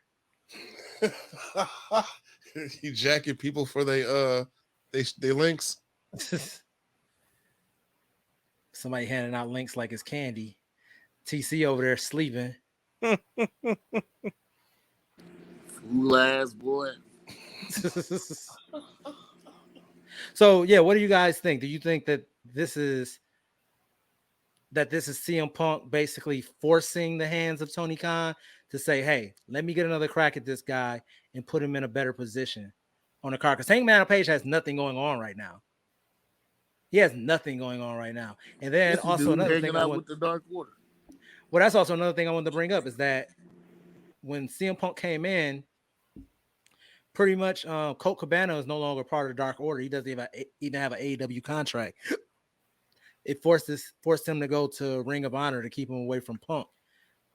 You jacking people for they links. Somebody handing out links like it's candy. TC over there sleeping. Fool ass boy. So yeah, what do you guys think? Do you think that this is that this is CM Punk basically forcing the hands of Tony Khan to say, hey, let me get another crack at this guy and put him in a better position on the card. Because Hangman Page has nothing going on right now. He has nothing going on right now. And then This also dude another hanging thing out with the Dark Order. well, that's also another thing I wanted to bring up is that when CM Punk came in, pretty much Colt Cabana is no longer part of the Dark Order. He doesn't even have an AEW contract. It forced him to go to Ring of Honor to keep him away from Punk.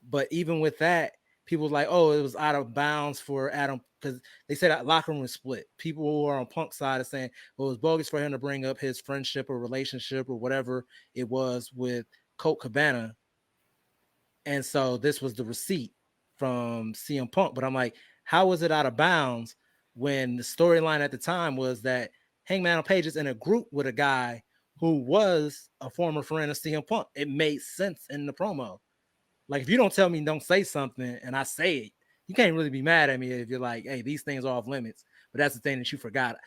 But even with that, people were like, oh, it was out of bounds for Adam because they said that locker room was split. People who are on Punk's side are saying, well, it was bogus for him to bring up his friendship or relationship or whatever it was with Colt Cabana. And so this was the receipt from CM Punk. But I'm like, how was it out of bounds when the storyline at the time was that Hangman Page is in a group with a guy who was a former friend of CM Punk? It made sense in the promo. Like, if you don't tell me don't say something and I say it, you can't really be mad at me if you're like, hey, these things are off limits. But that's the thing that you forgot.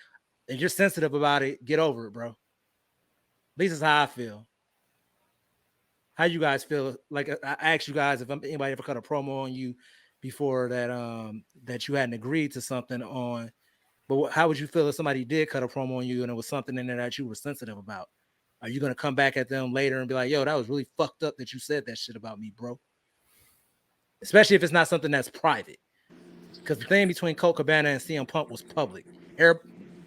If you're sensitive about it, get over it, bro. At least is how I feel. How you guys feel? Like, I asked you guys if anybody ever cut a promo on you before that that you hadn't agreed to something on. But how would you feel if somebody did cut a promo on you and it was something in there that you were sensitive about? Are you going to come back at them later and be like, yo, that was really fucked up that you said that shit about me, bro? Especially if it's not something that's private. Because the thing between Colt Cabana and CM Punk was public.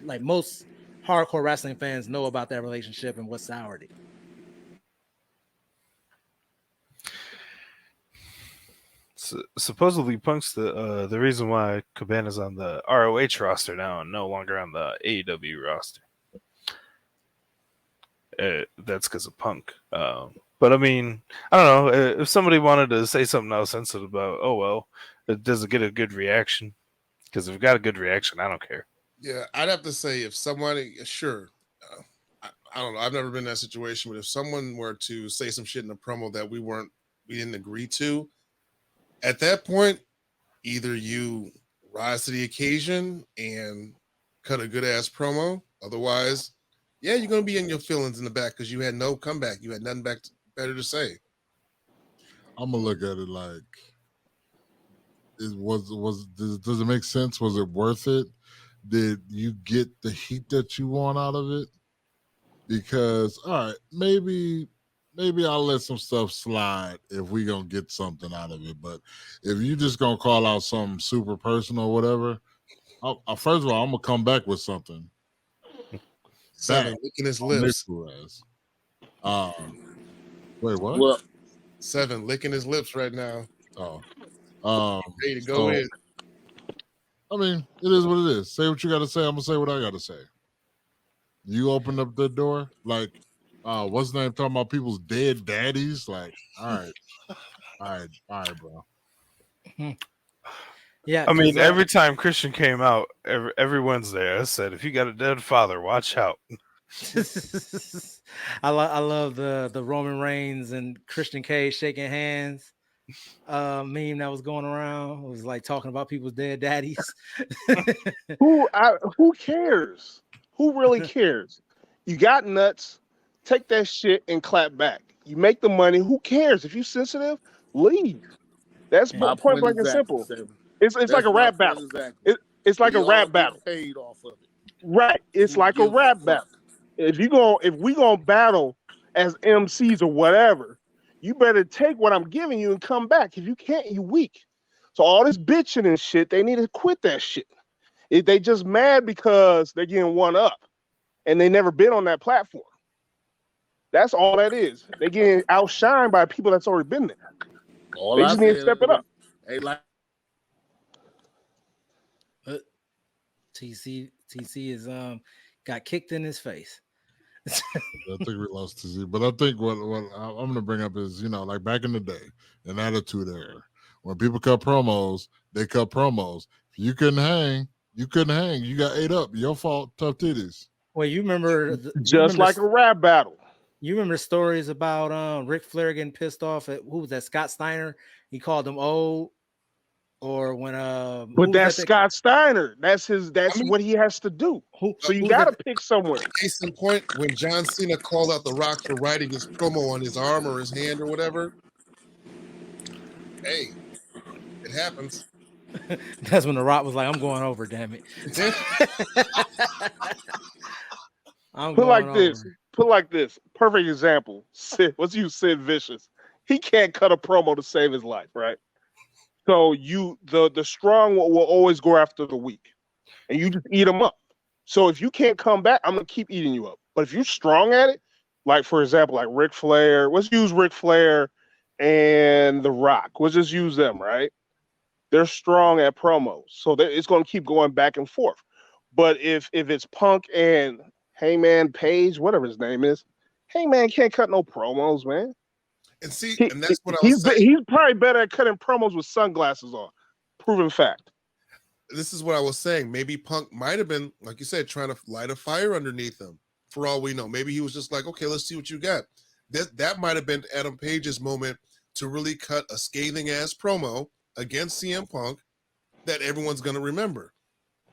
Like most hardcore wrestling fans know about that relationship and what soured it. Supposedly Punk's the reason why Cabana's on the ROH roster now and no longer on the AEW roster. That's because of Punk. But I mean, I don't know. If somebody wanted to say something I was sensitive about, oh well, it doesn't get a good reaction. Because if it got a good reaction, I don't care. Yeah, I'd have to say if somebody, sure, I don't know. I've never been in that situation, but if someone were to say some shit in a promo that we didn't agree to, at that point, either you rise to the occasion and cut a good ass promo. Otherwise, yeah, you're gonna be in your feelings in the back because you had no comeback. You had nothing better to say. I'm gonna look at it like, does it make sense? Was it worth it? Did you get the heat that you want out of it? Because all right, maybe I'll let some stuff slide if we gonna get something out of it. But if you just gonna call out something super personal or whatever, first of all, I'm gonna come back with something. Seven licking his lips. Wait, what? Well, Seven licking his lips right now. Ready to go in. I mean, it is what it is. Say what you got to say. I'm gonna say what I got to say. You open up the door, like, what's the name? Talking about people's dead daddies. Like, all right, bro. Yeah, I mean, every time Christian came out, every Wednesday, I said, if you got a dead father, watch out. I love the Roman Reigns and Christian Cage shaking hands meme that was going around. It was like talking about people's dead daddies. Who cares? Who really cares? You got nuts. Take that shit and clap back. You make the money. Who cares? If you sensitive, leave. That's point blank and simple. It's like a rap battle. Exactly. It's like a rap battle. Paid off of it. Right. It's like a rap battle. If we gonna battle as MCs or whatever, you better take what I'm giving you and come back. If you can't, you weak. So all this bitching and shit, they need to quit that shit. They just mad because they're getting one up and they never been on that platform. That's all that is. They're getting outshined by people that's already been there. They just need to step it up. Hey, like TC is got kicked in his face. I think we lost TC, but I think what I'm gonna bring up is, like back in the day, an attitude era, when people cut promos, they cut promos. If you couldn't hang, you couldn't hang. You got ate up. Your fault. Tough titties. Well, you remember like a rap battle. You remember stories about Ric Flair getting pissed off at who was that? Scott Steiner. He called him old. Or when But that's Scott Steiner. That's what he has to do. So you got to pick somewhere. Case in point, when John Cena called out The Rock for writing his promo on his arm or his hand or whatever, hey, it happens. That's when The Rock was like, "I'm going over, damn it." Put like this. Perfect example. Let's use Sid Vicious. He can't cut a promo to save his life, right? So the strong will always go after the weak, and you just eat them up. So if you can't come back, I'm gonna keep eating you up. But if you're strong at it, like for example, like Ric Flair, let's use Ric Flair and The Rock. Let's just use them, right? They're strong at promos, so it's gonna keep going back and forth. But if it's Punk and Hangman Page, whatever his name is, Hangman can't cut no promos, man. And see, and that's what I was saying. He's probably better at cutting promos with sunglasses on. Proven fact. This is what I was saying. Maybe Punk might have been, like you said, trying to light a fire underneath him. For all we know, maybe he was just like, okay, let's see what you got. That might have been Adam Page's moment to really cut a scathing ass promo against CM Punk that everyone's going to remember.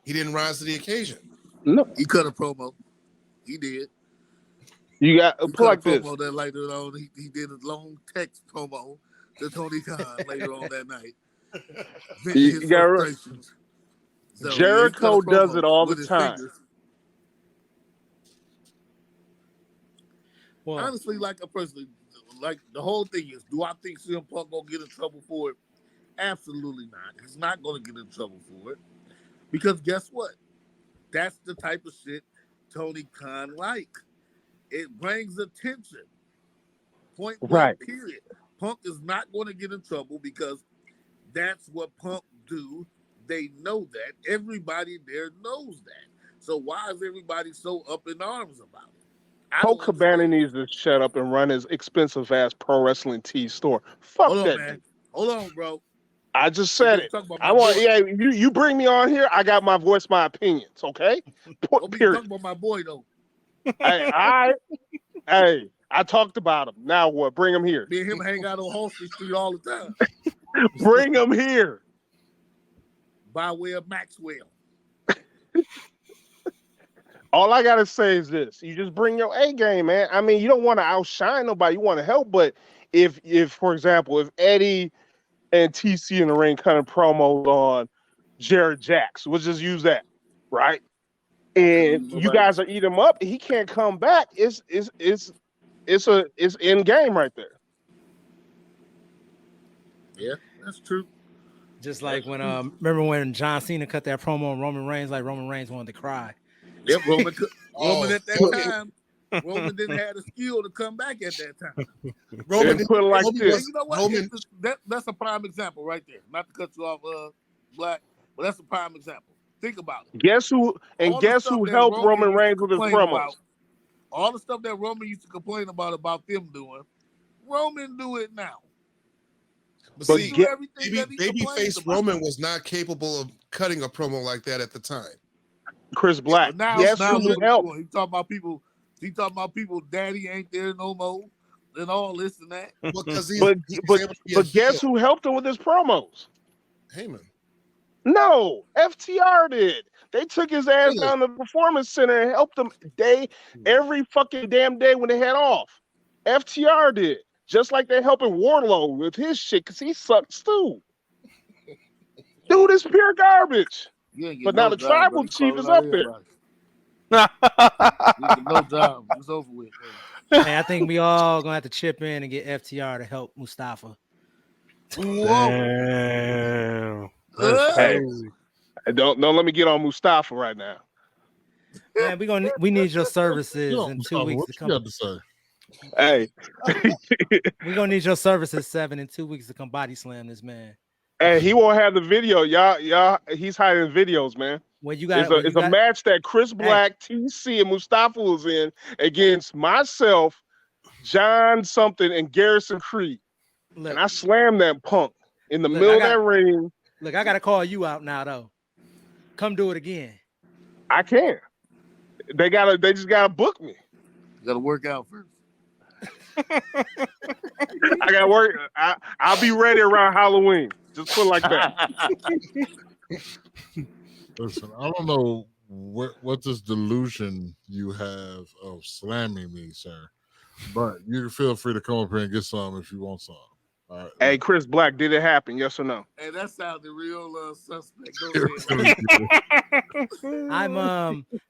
He didn't rise to the occasion. No, he cut a promo. He did. You got put like this. That later on, he did a long text promo to Tony Khan later on that night. You got so Jericho does it all the time. Well, honestly, like the whole thing is, do I think CM Punk gonna get in trouble for it? Absolutely not. He's not gonna get in trouble for it because guess what? That's the type of shit Tony Khan likes. It brings attention. Point blank, period. Punk is not going to get in trouble because that's what Punk do. They know that. Everybody there knows that. So why is everybody so up in arms about it? Colt Cabana needs to shut up and run his expensive ass pro wrestling tee store. Fuck Hold that. On, man. Hold on, bro. I just said it. You bring me on here. I got my voice, my opinions. Okay. Period. Talking about my boy though. Hey, I talked about him. Now what? Bring him here. Me and him hang out on Halsey Street all the time. Bring him here. By way of Maxwell. All I gotta say is this: you just bring your A game, man. I mean, you don't want to outshine nobody. You want to help, but if for example, if Eddie and TC in the ring cutting promos on Jared Jacks, we'll just use that, right? And you guys are eating him up. He can't come back. It's in game right there. Yeah, that's true. Just like when remember when John Cena cut that promo on Roman Reigns, like Roman Reigns wanted to cry. Yep, Roman at that time. Roman didn't have the skill to come back at that time. Roman put it like this. You know what? That's a prime example right there. Not to cut you off, Black, but that's a prime example. Think about it. Guess who helped Roman Reigns with his promos? All the stuff that Roman used to complain about them doing, Roman do it now. But see, babyface Roman was not capable of cutting a promo like that at the time. Chris Black. Now who helped? He talking about people. Daddy ain't there no more, and all this and that. But guess who helped him with his promos? Heyman. No, FTR did. They took his ass down to the Performance Center and helped him every fucking damn day when they had off. FTR did. Just like they're helping Wardlow with his shit because he sucks too. Dude is pure garbage. But now the tribal chief is up there. No job. It's over with. Hey, I think we all gonna have to chip in and get FTR to help Mustafa. Damn. Hey, don't let me get on Mustafa right now. Man, we need your services in 2 weeks to come. What you got to say? Hey, we're gonna need your services 7 in 2 weeks to come body slam this man. Hey, he won't have the video, y'all. He's hiding videos, man. Well, you got it's a match that Chris Black, TC, and Mustafa was in against myself, John something, and Garrison Creed. Look, and I slammed that Punk in the middle of that ring. Look, I gotta call you out now, though. Come do it again. I can't. They just gotta book me. You gotta work out first. I gotta work. I'll be ready around Halloween. Just put it like that. Listen, I don't know what this delusion you have of slamming me, sir, but you feel free to come up here and get some if you want some. All right. Hey, Chris Black, did it happen? Yes or no? Hey, that sounded real suspect. Go ahead.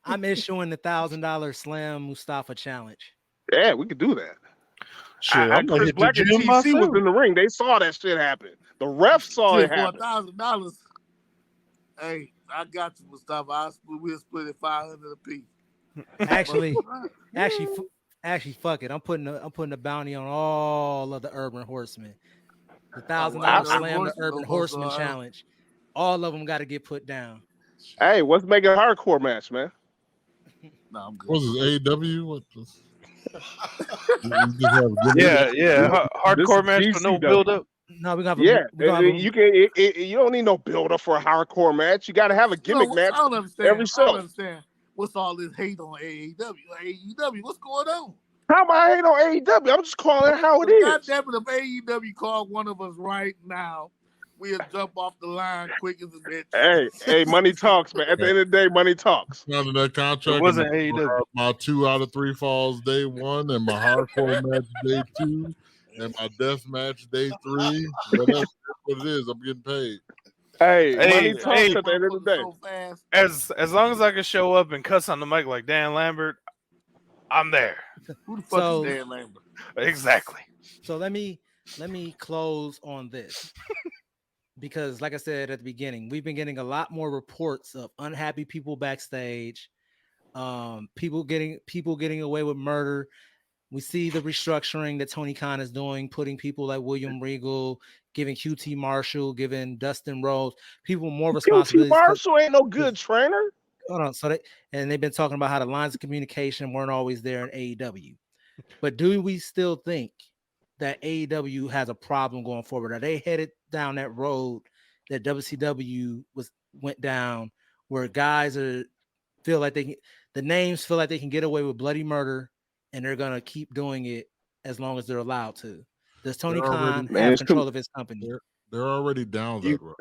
I'm issuing the $1,000 Slam Mustafa challenge. Yeah, we could do that. Shit, I'm gonna Chris hit the Black and gym TC was myself. in the ring. They saw that shit happen. The ref saw Shit, it for happen. $1,000. Hey, I got you, Mustafa. We'll split it 500 apiece. Actually, fuck it. I'm putting a bounty on all of the Urban Horsemen. The $1,000 Slam the Urban Horseman challenge. All of them got to get put down. Hey, let's make a hardcore match, man. No, I'm good. What was it, AEW? What was... hardcore match with no build up. No, we got. You can. You don't need no build up for a hardcore match. You got to have a gimmick match. I don't understand. Every show. I don't understand. What's all this hate on AEW? AEW, what's going on? How am I hate on AEW? I'm just calling it how it is. God damn it, if AEW called one of us right now, we'll jump off the line quick as a bitch. Hey, money talks, man. At the end of the day, money talks. Under that contract, it wasn't AEW. My 2 out of 3 falls day 1, and my hardcore match day 2, and my death match day 3. But that's what it is. I'm getting paid. Hey, money talks at the end of the day. So fast. As long as I can show up and cuss on the mic like Dan Lambert, I'm there. Who the fuck is Dan Lambert? Exactly. So let me close on this. Because like I said at the beginning, we've been getting a lot more reports of unhappy people backstage, people getting away with murder. We see the restructuring that Tony Khan is doing, putting people like William Regal, giving QT Marshall, giving Dustin Rhodes, people more responsibilities. QT Marshall ain't no good trainer. Hold on. They've been talking about how the lines of communication weren't always there in AEW. But do we still think that AEW has a problem going forward? Are they headed down that road that WCW went down, where guys feel like the names feel like they can get away with bloody murder, and they're gonna keep doing it as long as they're allowed to? Does Tony Khan have control of his company? They're already down that road,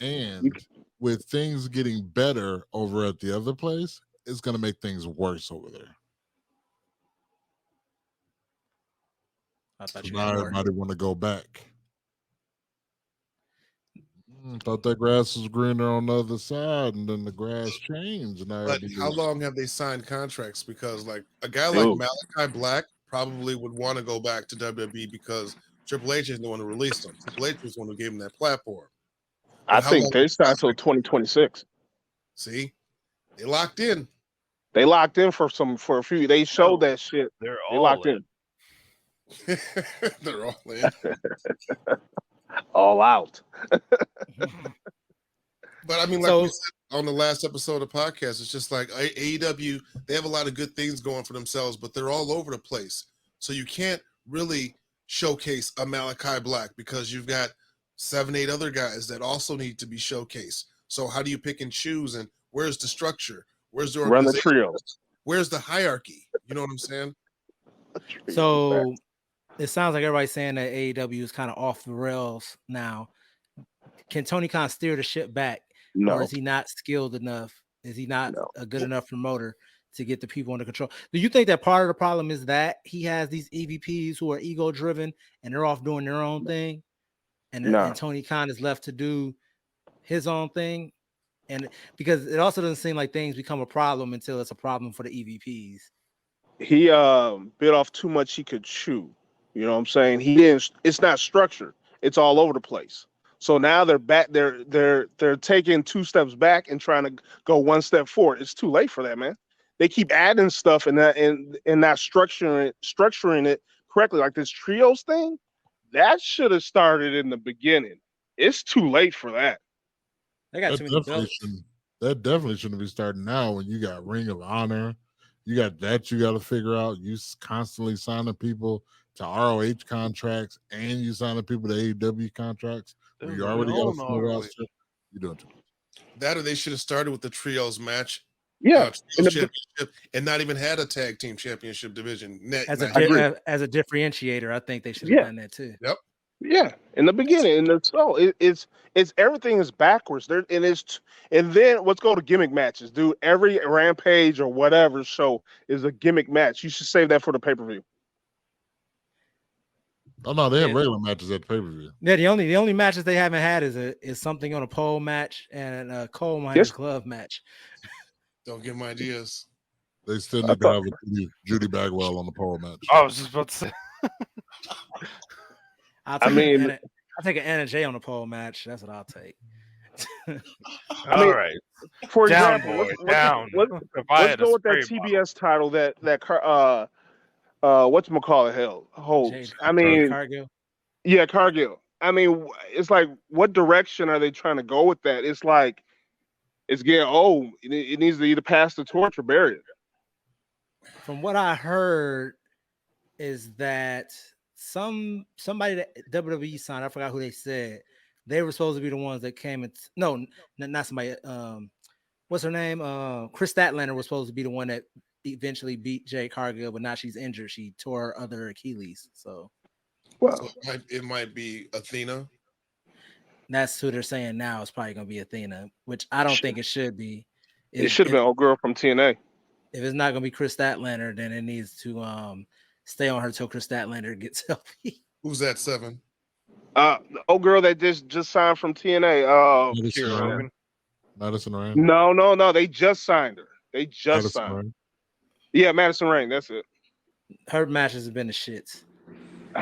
and with things getting better over at the other place, it's gonna make things worse over there. Now everybody want to go back. Thought that grass was greener on the other side, and then the grass changed. But how long have they signed contracts? Because like a guy like Malachi Black probably would want to go back to WWE because Triple H is the one who released him. Triple H was the one who gave him that platform. I think they signed until 2026. See, they locked in. They locked in for a few. They showed that shit. They locked in. They're all in. All out. But I mean, like we said on the last episode of the podcast, it's just like AEW, they have a lot of good things going for themselves, but they're all over the place. So you can't really showcase a Malachi Black because you've got 7-8 other guys that also need to be showcased. So how do you pick and choose? And where's the structure? Where's the run the trio? Where's the hierarchy? You know what I'm saying? So it sounds like everybody's saying that AEW is kind of off the rails now. Can Tony Khan steer the ship back? No. Or is he not skilled enough? Is he not a good enough promoter to get the people under control? Do you think that part of the problem is that he has these EVPs who are ego driven and they're off doing their own thing? And Tony Khan is left to do his own thing? And because it also doesn't seem like things become a problem until it's a problem for the EVPs. He bit off too much he could chew. You know what I'm saying? He didn't. It's not structured. It's all over the place. So now they're back. They're taking 2 steps back and trying to go 1 step forward. It's too late for that, man. They keep adding stuff and not structuring it correctly. Like this trios thing, that should have started in the beginning. It's too late for that. They got too many belts. That definitely shouldn't be starting now when you got Ring of Honor. You got that you got to figure out. You constantly signing people to ROH contracts and you signing people to AEW contracts. When you already got a full roster. You're doing too much. That or they should have started with the trios match. Yeah. Championship and not even had a tag team championship division. As a differentiator, I think they should have done that too. Yep. Yeah, in the beginning, and it's everything is backwards. There and and then let's go to gimmick matches, dude. Every Rampage or whatever show is a gimmick match. You should save that for the pay-per-view. Oh no, they have Yeah. regular matches at pay per view. Yeah, the only matches they haven't had is something on a pole match and a coal miners Yes. glove match. Don't give them ideas. They still I need to thought, have a Judy Bagwell on the pole match. I was just about to say. I'll I take mean, I'll take an Anna J on the pole match. That's what I'll take. I All mean, right, for down, example, boy, down. If I let's had a go with that spray TBS title that whatchamacallit hell holds. Jade, I Jade mean, Cargill. yeah, Cargill. I mean, it's like, what direction are they trying to go with that? It's like it's getting old. It needs to either pass the torch or bury it. From what I heard, is that somebody that WWE signed, I forgot who they said, they were supposed to be the ones that came and not somebody, what's her name? Chris Statlander was supposed to be the one that eventually beat Jade Cargill, but now she's injured. She tore her other Achilles. So Well, it might be Athena. that's who they're saying now. It's probably gonna be Athena, which I don't think it should be. it should have been old girl from TNA. If it's not gonna be Chris Statlander, then it needs to stay on her till Chris Statlander gets healthy. Who's that 7? The old girl that just signed from TNA. Madison Kira Ryan. Hogan. Madison Ryan. No. They just signed her. They just Madison signed. Ryan. Yeah, Madison Rain. That's it. Her matches have been the shits.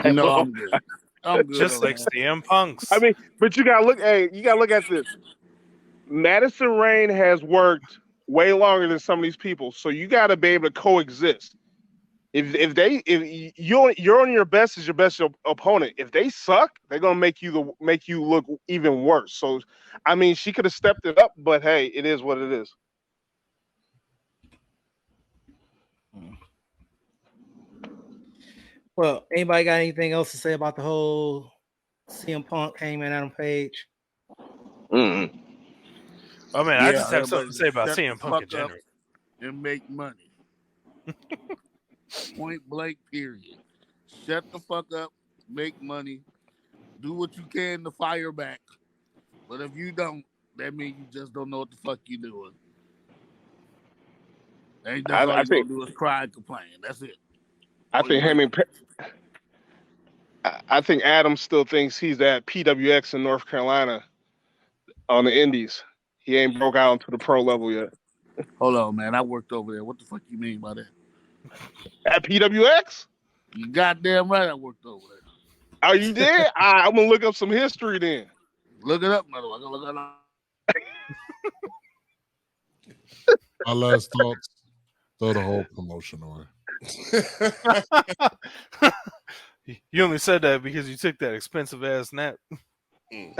No, I'm good. I'm good. Just on like that. CM Punk's. I mean, but you gotta look. Hey, you gotta look at this. Madison Rain has worked way longer than some of these people, so you gotta be able to coexist. If you're on your best is your best opponent. If they suck, they're gonna make you look even worse. So, I mean, she could have stepped it up, but hey, it is what it is. Well, anybody got anything else to say about the whole CM Punk, Hangman, Adam Page? Mm-mm. I mean, I Yeah, just have something to say about shut the CM Punk in fuck up general. and make money. Point blank, period. Shut the fuck up, make money, do what you can to fire back. But if you don't, that means you just don't know what the fuck you're doing. And that's all I you're think gonna do is cry and complain. That's it. I think I think Adam still thinks he's at PWX in North Carolina on the Indies. He ain't broke out into the pro level yet. Hold on, man. I worked over there. What the fuck you mean by that? At PWX? You goddamn right I worked over there. Oh, you did? I'm gonna look up some history then. Look it up, motherfucker. Look it up. My last thoughts. Throw the whole promotion away. You only said that because you took that expensive ass nap. No.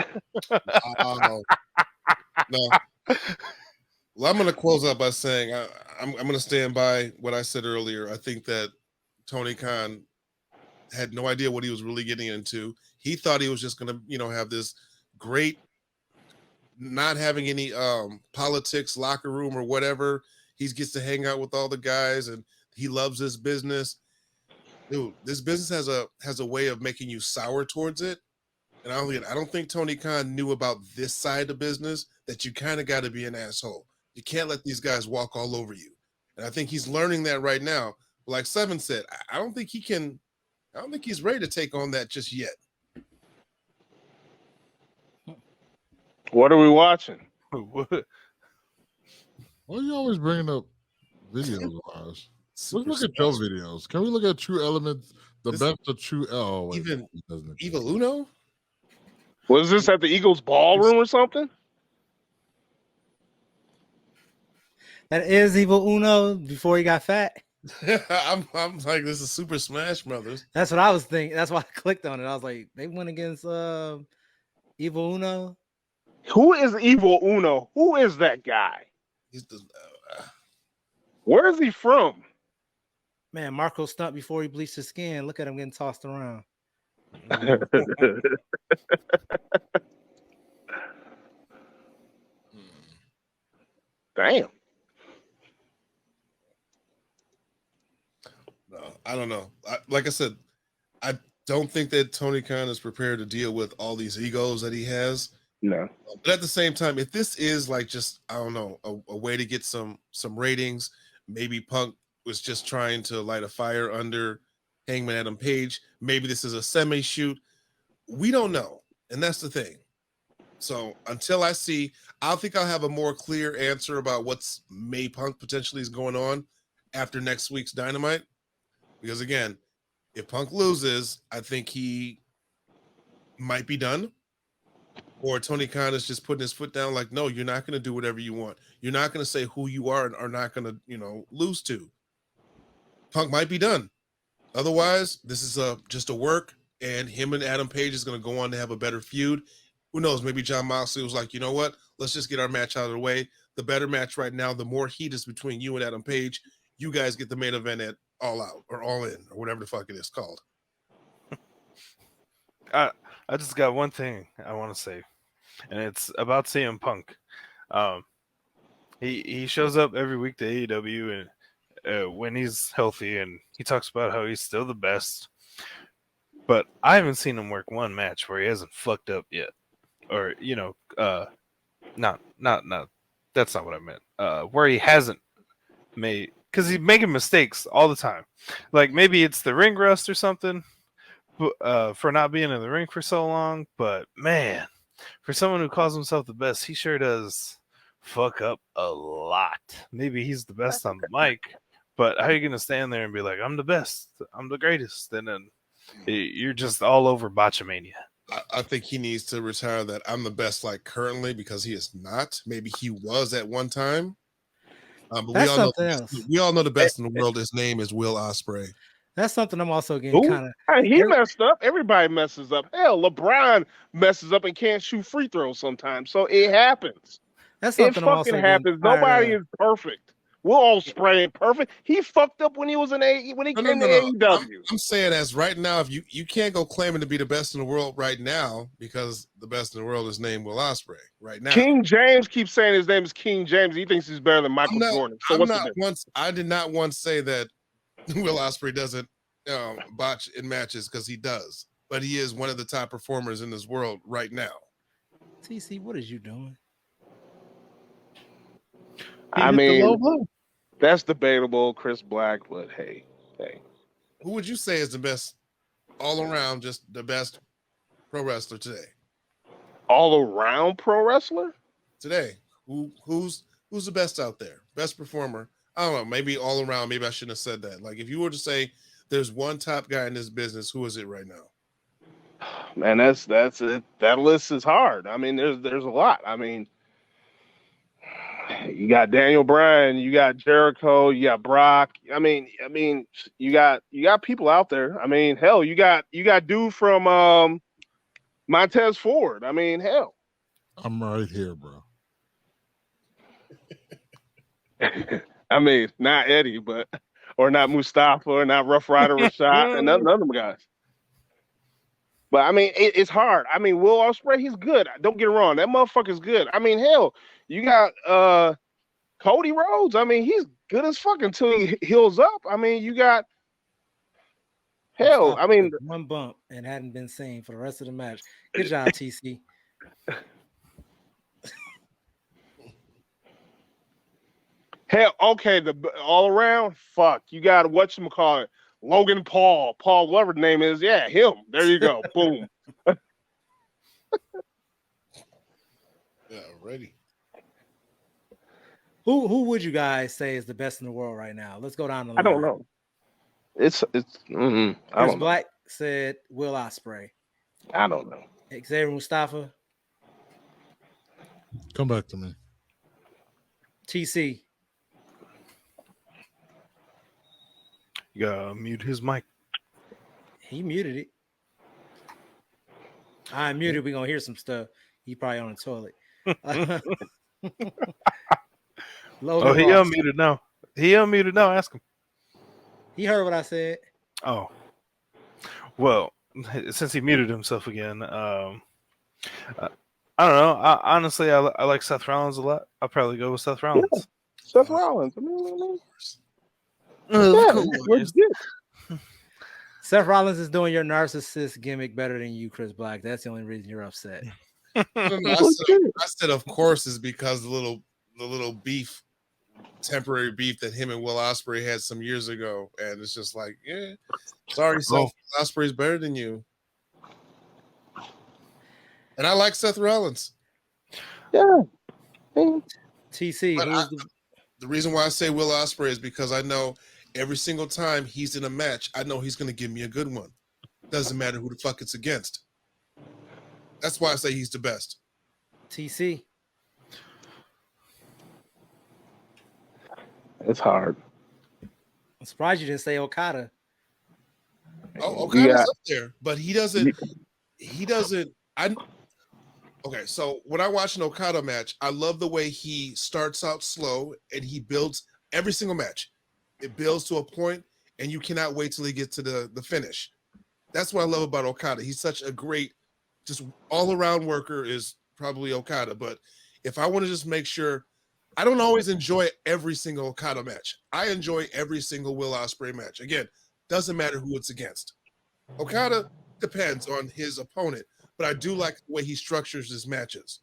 Well, I'm going to close out by saying I'm going to stand by what I said earlier. I think that Tony Khan had no idea what he was really getting into. He thought he was just going to, have this great, not having any politics, locker room or whatever. He gets to hang out with all the guys and he loves this business. Dude, this business has a way of making you sour towards it. And I don't think Tony Khan knew about this side of business, that you kind of got to be an asshole. You can't let these guys walk all over you. And I think he's learning that right now. Like Seven said, I don't think he's ready to take on that just yet. What are we watching? What? Why are you always bringing up videos of ours? Let's look at your videos. Can we look at Tru Element, the best of True? Oh, wait, Even Evil Uno? Was this at the Eagles ballroom or something? That is Evil Uno before he got fat. I'm like, this is Super Smash Brothers. That's what I was thinking. That's why I clicked on it. I was like, they went against Evil Uno. Who is Evil Uno? Who is that guy? He's the Where is he from? Man, Marco stunt before he bleached his skin. Look at him getting tossed around. Damn. No, I don't know. Like I said, don't think that Tony Khan is prepared to deal with all these egos that he has. No. But at the same time, if this is like just, I don't know, a way to get some ratings, maybe Punk was just trying to light a fire under Hangman Adam Page. Maybe this is a semi-shoot. We don't know. And that's the thing. So until I think I'll have a more clear answer about what's May Punk potentially is going on after next week's Dynamite. Because again, if Punk loses, I think he might be done. Or Tony Khan is just putting his foot down like, no, you're not going to do whatever you want. You're not going to say who you are and are not going to, lose to. Punk might be done. Otherwise, this is just a work, and him and Adam Page is going to go on to have a better feud. Who knows? Maybe Jon Moxley was like, you know what? Let's just get our match out of the way. The better match right now, the more heat is between you and Adam Page. You guys get the main event at All Out or All In or whatever the fuck it is called. I just got one thing I want to say, and it's about CM Punk. He shows up every week to AEW and when he's healthy, and he talks about how he's still the best. But I haven't seen him work one match where he hasn't fucked up yet, or not. That's not what I meant. Where he hasn't made, because he's making mistakes all the time. Like maybe it's the ring rust or something. For not being in the ring for so long, but man, for someone who calls himself the best, he sure does fuck up a lot. Maybe he's the best on the mic, but how are you going to stand there and be like, I'm the best, I'm the greatest, and then you're just all over botchamania? I think he needs to retire that I'm the best like currently, because he is not. Maybe he was at one time. But That's something else. We all know the best in the world. His name is Will Ospreay. That's something I'm also getting kind of. Hey, he messed up. Everybody messes up. Hell, LeBron messes up and can't shoot free throws sometimes. So it happens. That's something it I'm also fucking happens. Nobody is perfect. We're all spraying perfect. He fucked up when he was in when he came to AEW. I'm saying as right now, if you can't go claiming to be the best in the world right now, because the best in the world is named Will Ospreay right now. King James keeps saying his name is King James. He thinks he's better than Michael Jordan. So I did not once say that Will Ospreay doesn't botch in matches, because he does, but he is one of the top performers in this world right now. TC, what is you doing? I mean, that's debatable, Chris Black, but hey. Who would you say is the best all around, just the best pro wrestler today? All around pro wrestler? Today. Who's the best out there? Best performer? I don't know, maybe all around. Maybe I shouldn't have said that. Like, if you were to say there's one top guy in this business, who is it right now? Man, that's it. That list is hard. I mean, there's a lot. I mean, you got Daniel Bryan, you got Jericho, you got Brock. I mean, you got people out there. I mean, hell, you got dude from Montez Ford. I mean, hell. I'm right here, bro. I mean, not Eddie, or not Mustafa, or not Rough Rider Rashad, and none of them guys. But I mean, it's hard. I mean, Will Ospreay, he's good. Don't get it wrong. That motherfucker's good. I mean, hell, you got Cody Rhodes. I mean, he's good as fuck until he heals up. I mean, you got hell. I mean, one bump and hadn't been seen for the rest of the match. Good job, TC. Hell, okay, the all around, fuck. You got whatchamacallit, Logan Paul, whatever the name is. Yeah, him. There you go. Boom. Yeah, ready. Who would you guys say is the best in the world right now? Let's go down the line. I don't know. Chris Black said Will Ospreay. I don't know. Xavier Mustafa. Come back to me. TC. You gotta mute his mic. He muted it. I muted. We're gonna hear some stuff. He probably on the toilet. Oh, he unmuted now. He unmuted now. Ask him. He heard what I said. Oh, well, since he muted himself again, I don't know. Honestly, I like Seth Rollins a lot. I'll probably go with Seth Rollins. Yeah, Seth Rollins. I mean, See, Seth Rollins is doing your narcissist gimmick better than you, Chris Black. That's the only reason you're upset. No, I said, of course, is because the little beef, temporary beef that him and Will Ospreay had some years ago, and it's just like, yeah, sorry, Seth, Ospreay's better than you. And I like Seth Rollins. Yeah. TC, the reason why I say Will Ospreay is because I know every single time he's in a match, I know he's going to give me a good one. Doesn't matter who the fuck it's against. That's why I say he's the best. TC. It's hard. I'm surprised you didn't say Okada. Oh, Okada's up there, but he doesn't. Okay, so when I watch an Okada match, I love the way he starts out slow and he builds every single match. It builds to a point, and you cannot wait till he gets to the finish. That's what I love about Okada. He's such a great, just all-around worker is probably Okada. But if I want to just make sure, I don't always enjoy every single Okada match. I enjoy every single Will Ospreay match. Again, doesn't matter who it's against. Okada depends on his opponent, but I do like the way he structures his matches.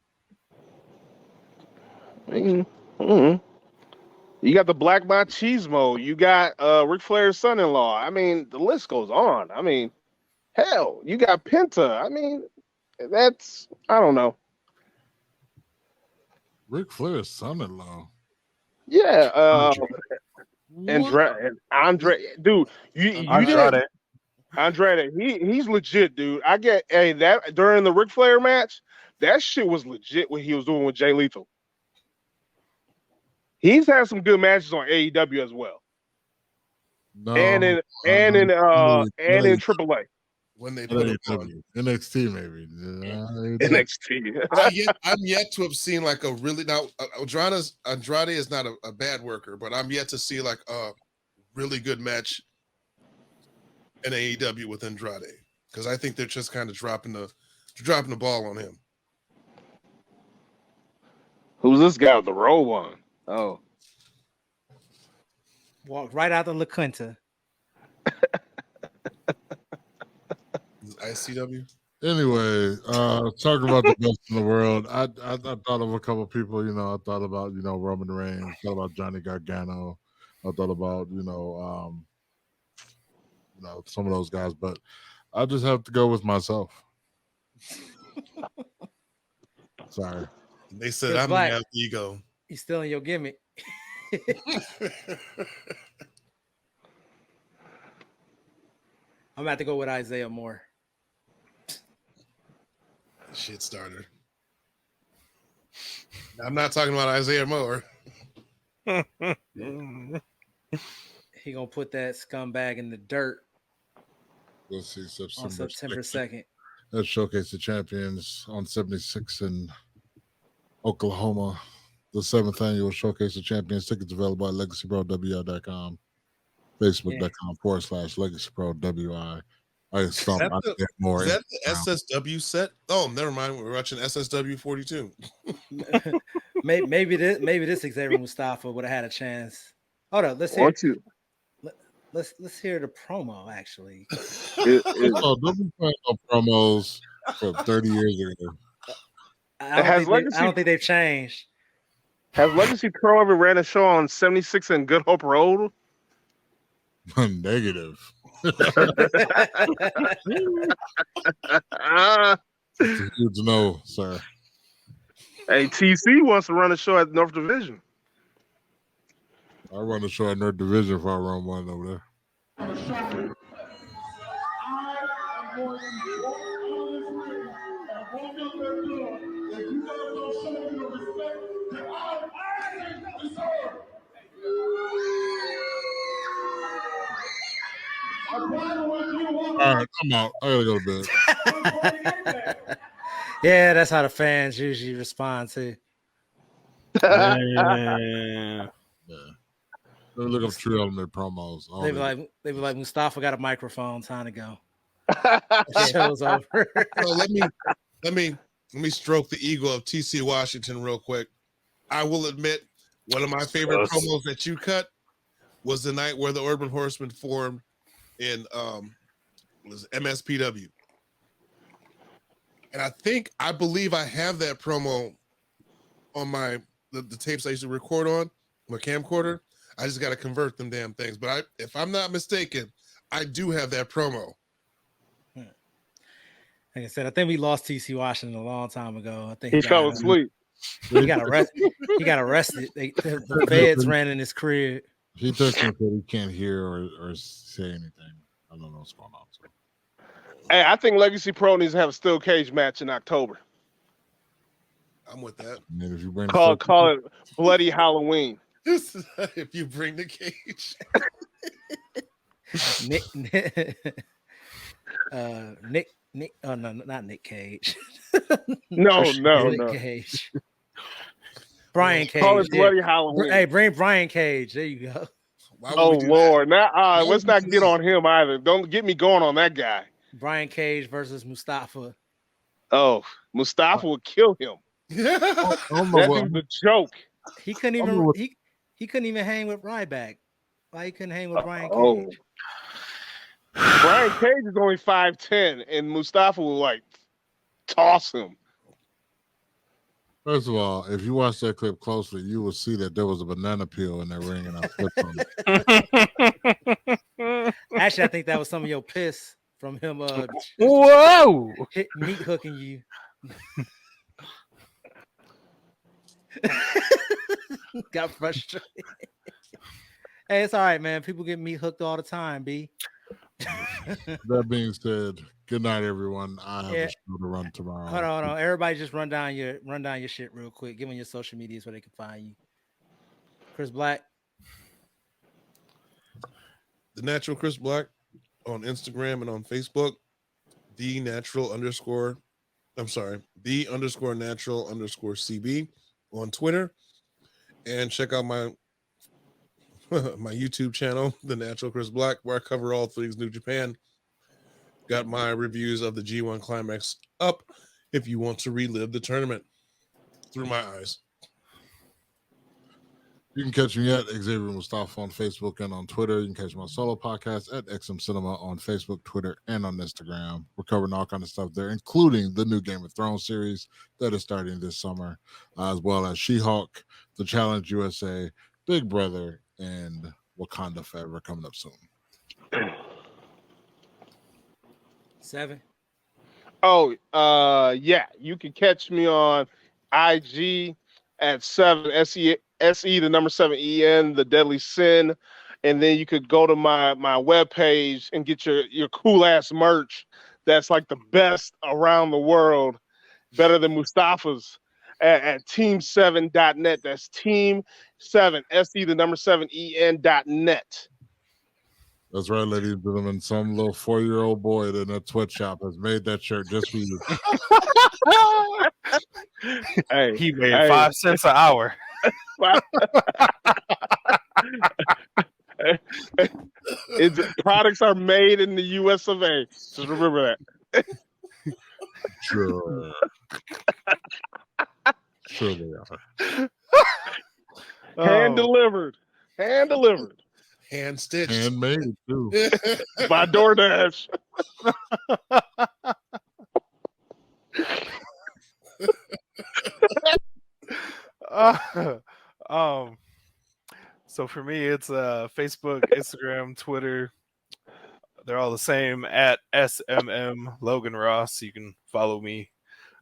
Mm-hmm. You got the Black Machismo. You got Ric Flair's son-in-law. I mean, the list goes on. I mean, hell, you got Penta. I mean, that's, I don't know. Ric Flair's son-in-law. Yeah. Andre, dude, you didn't. Andrade, he's legit, dude. That during the Ric Flair match, that shit was legit what he was doing with Jay Lethal. He's had some good matches on AEW as well. No, and in AAA. When they put it on NXT, maybe NXT. I'm yet to have seen like a really now. Andrade is not a bad worker, but I'm yet to see like a really good match in AEW with Andrade, because I think they're just kind of dropping the ball on him. Who's this guy with the robe on? Oh, walked right out of La Quinta. ICW. Anyway, talking about the best in the world, I thought of a couple of people. I thought about Roman Reigns, thought about Johnny Gargano, I thought about some of those guys, but I just have to go with myself. Sorry. They said I'm gonna have ego. He's stealing your gimmick. I'm about to go with Isaiah Moore. Shit starter. I'm not talking about Isaiah Moore. He gonna put that scumbag in the dirt. We'll see on September 2nd. Let's showcase the champions on 76 in Oklahoma. The 7th annual Showcase of Champions. Tickets available at LegacyProWI.com, Facebook.com/LegacyProWI. Is that the SSW set? Oh, never mind. We're watching SSW 42. maybe this Xavier Mustafa would have had a chance. Hold up, let's hear the promo. Actually, don't be playing no promos from 30 years ago. I don't think they've changed. Has Legacy Pro ever ran a show on 76 and Good Hope Road? Negative. Huge no, sir. Hey, TC wants to run a show at North Division. I run a show at North Division if I run one over there. All right, I'm out. I gotta go to bed. Yeah, that's how the fans usually respond to. Yeah. They look up Tru Element promos. They be like Mustafa got a microphone. Time to go. Show's over. So let me stroke the ego of TC Washington real quick. I will admit, one of my favorite promos that you cut was the night where the Urban Horsemen formed in what is it, MSPW. And I believe I have that promo on the tapes I used to record on my camcorder. I just got to convert them damn things. But if I'm not mistaken, I do have that promo. Like I said, I think we lost TC Washington a long time ago. I think He fell asleep. He got arrested. He got arrested. The feds ran in his crib. He texted me that he can't hear or say anything. I don't know what's going on. So. Hey, I think Legacy Pro needs to have a steel cage match in October. I'm with that. And if you bring Call it Bloody Halloween. If you bring the cage. Nick. Oh no, not Nick Cage. No. Cage. Brian Cage. Call it Bloody Halloween. Hey, bring Brian Cage. There you go. Oh Lord! Now let's not get on him either. Don't get me going on that guy. Brian Cage versus Mustafa. Oh, Mustafa would kill him. That dude's a joke. He couldn't even he couldn't even hang with Ryback. Why he couldn't hang with Brian Cage? Brian Cage is only 5'10", and Mustafa will like toss him. First of all, if you watch that clip closely, you will see that there was a banana peel in that ring, and I flipped on it. Actually, I think that was some of your piss from him. Whoa! Meat hooking you. Got frustrated. Hey, it's all right, man. People get meat hooked all the time, B. That being said, good night, everyone. I have a show to run tomorrow. Hold on. Everybody just run down your shit real quick. Give them your social medias where they can find you. Chris Black. The Natural Chris Black on Instagram and on Facebook. The _natural CB on Twitter. And check out my YouTube channel, The Natural Chris Black, where I cover all things New Japan. Got my reviews of the G1 Climax up if you want to relive the tournament through my eyes. You can catch me at Xavier Mustafa on Facebook and on Twitter. You can catch my solo podcast at XM Cinema on Facebook, Twitter, and on Instagram. We're covering all kind of stuff there, including the new Game of Thrones series that is starting this summer, as well as She-Hulk, The Challenge USA, Big Brother, and Wakanda Forever coming up soon. 7. Oh, yeah. You can catch me on IG at 7 SE the number 7 EN, The Deadly Sin, and then you could go to my webpage and get your cool ass merch. That's like the best around the world, better than Mustafa's at team7.net. That's team7 SE the number 7 EN.net. That's right, ladies and gentlemen. Some little 4-year-old boy in a sweatshop has made that shirt just for you. Hey, he made 5 cents an hour. Products are made in the US of A. Just remember that. Sure. Sure they are. Hand delivered. Hand stitched. Handmade too. By DoorDash. So for me, it's Facebook, Instagram, Twitter. They're all the same at SMM Logan Ross. You can follow me.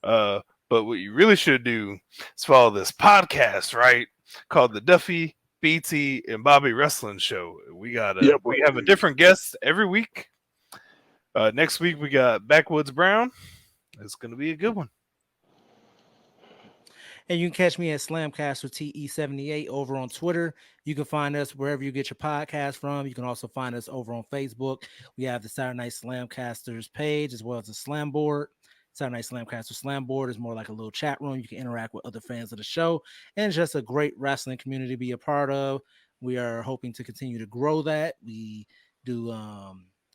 But what you really should do is follow this podcast, right? Called the Duffy, BT, and Bobby Wrestling Show. We have a different guest every week. Next week we got Backwoods Brown. It's gonna be a good one. And you can catch me at Slamcaster TE78 over on Twitter. You can find us wherever you get your podcast from. You can also find us over on Facebook. We have the Saturday Night Slamcasters page as well as the Slam Board. Saturday Night Slamcaster Slam Board is more like a little chat room. You can interact with other fans of the show, and it's just a great wrestling community to be a part of. We are hoping to continue to grow that. We do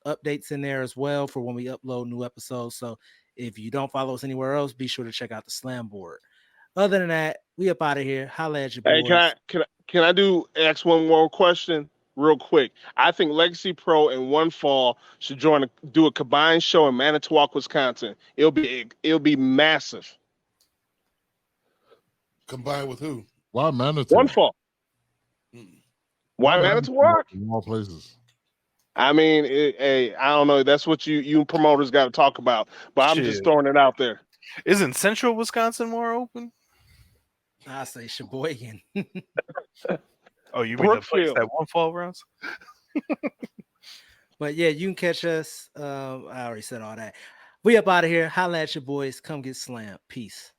updates in there as well for when we upload new episodes. So if you don't follow us anywhere else, be sure to check out the Slam Board. Other than that, we up out of here. Holla at your boys. Hey, can I ask one more question? real quick. I think Legacy Pro and One Fall should do a combined show in Manitowoc, Wisconsin. It'll be massive. Combined with who? Why Manitowoc? One Fall. Why Manitowoc? In all places. I mean, I don't know. That's what you promoters got to talk about. But I'm just throwing it out there. Isn't Central Wisconsin more open? I say Sheboygan. Oh, you mean the place Brookfield. that One Fall runs? But yeah, you can catch us. I already said all that. We up out of here. Holla at your boys. Come get slammed. Peace.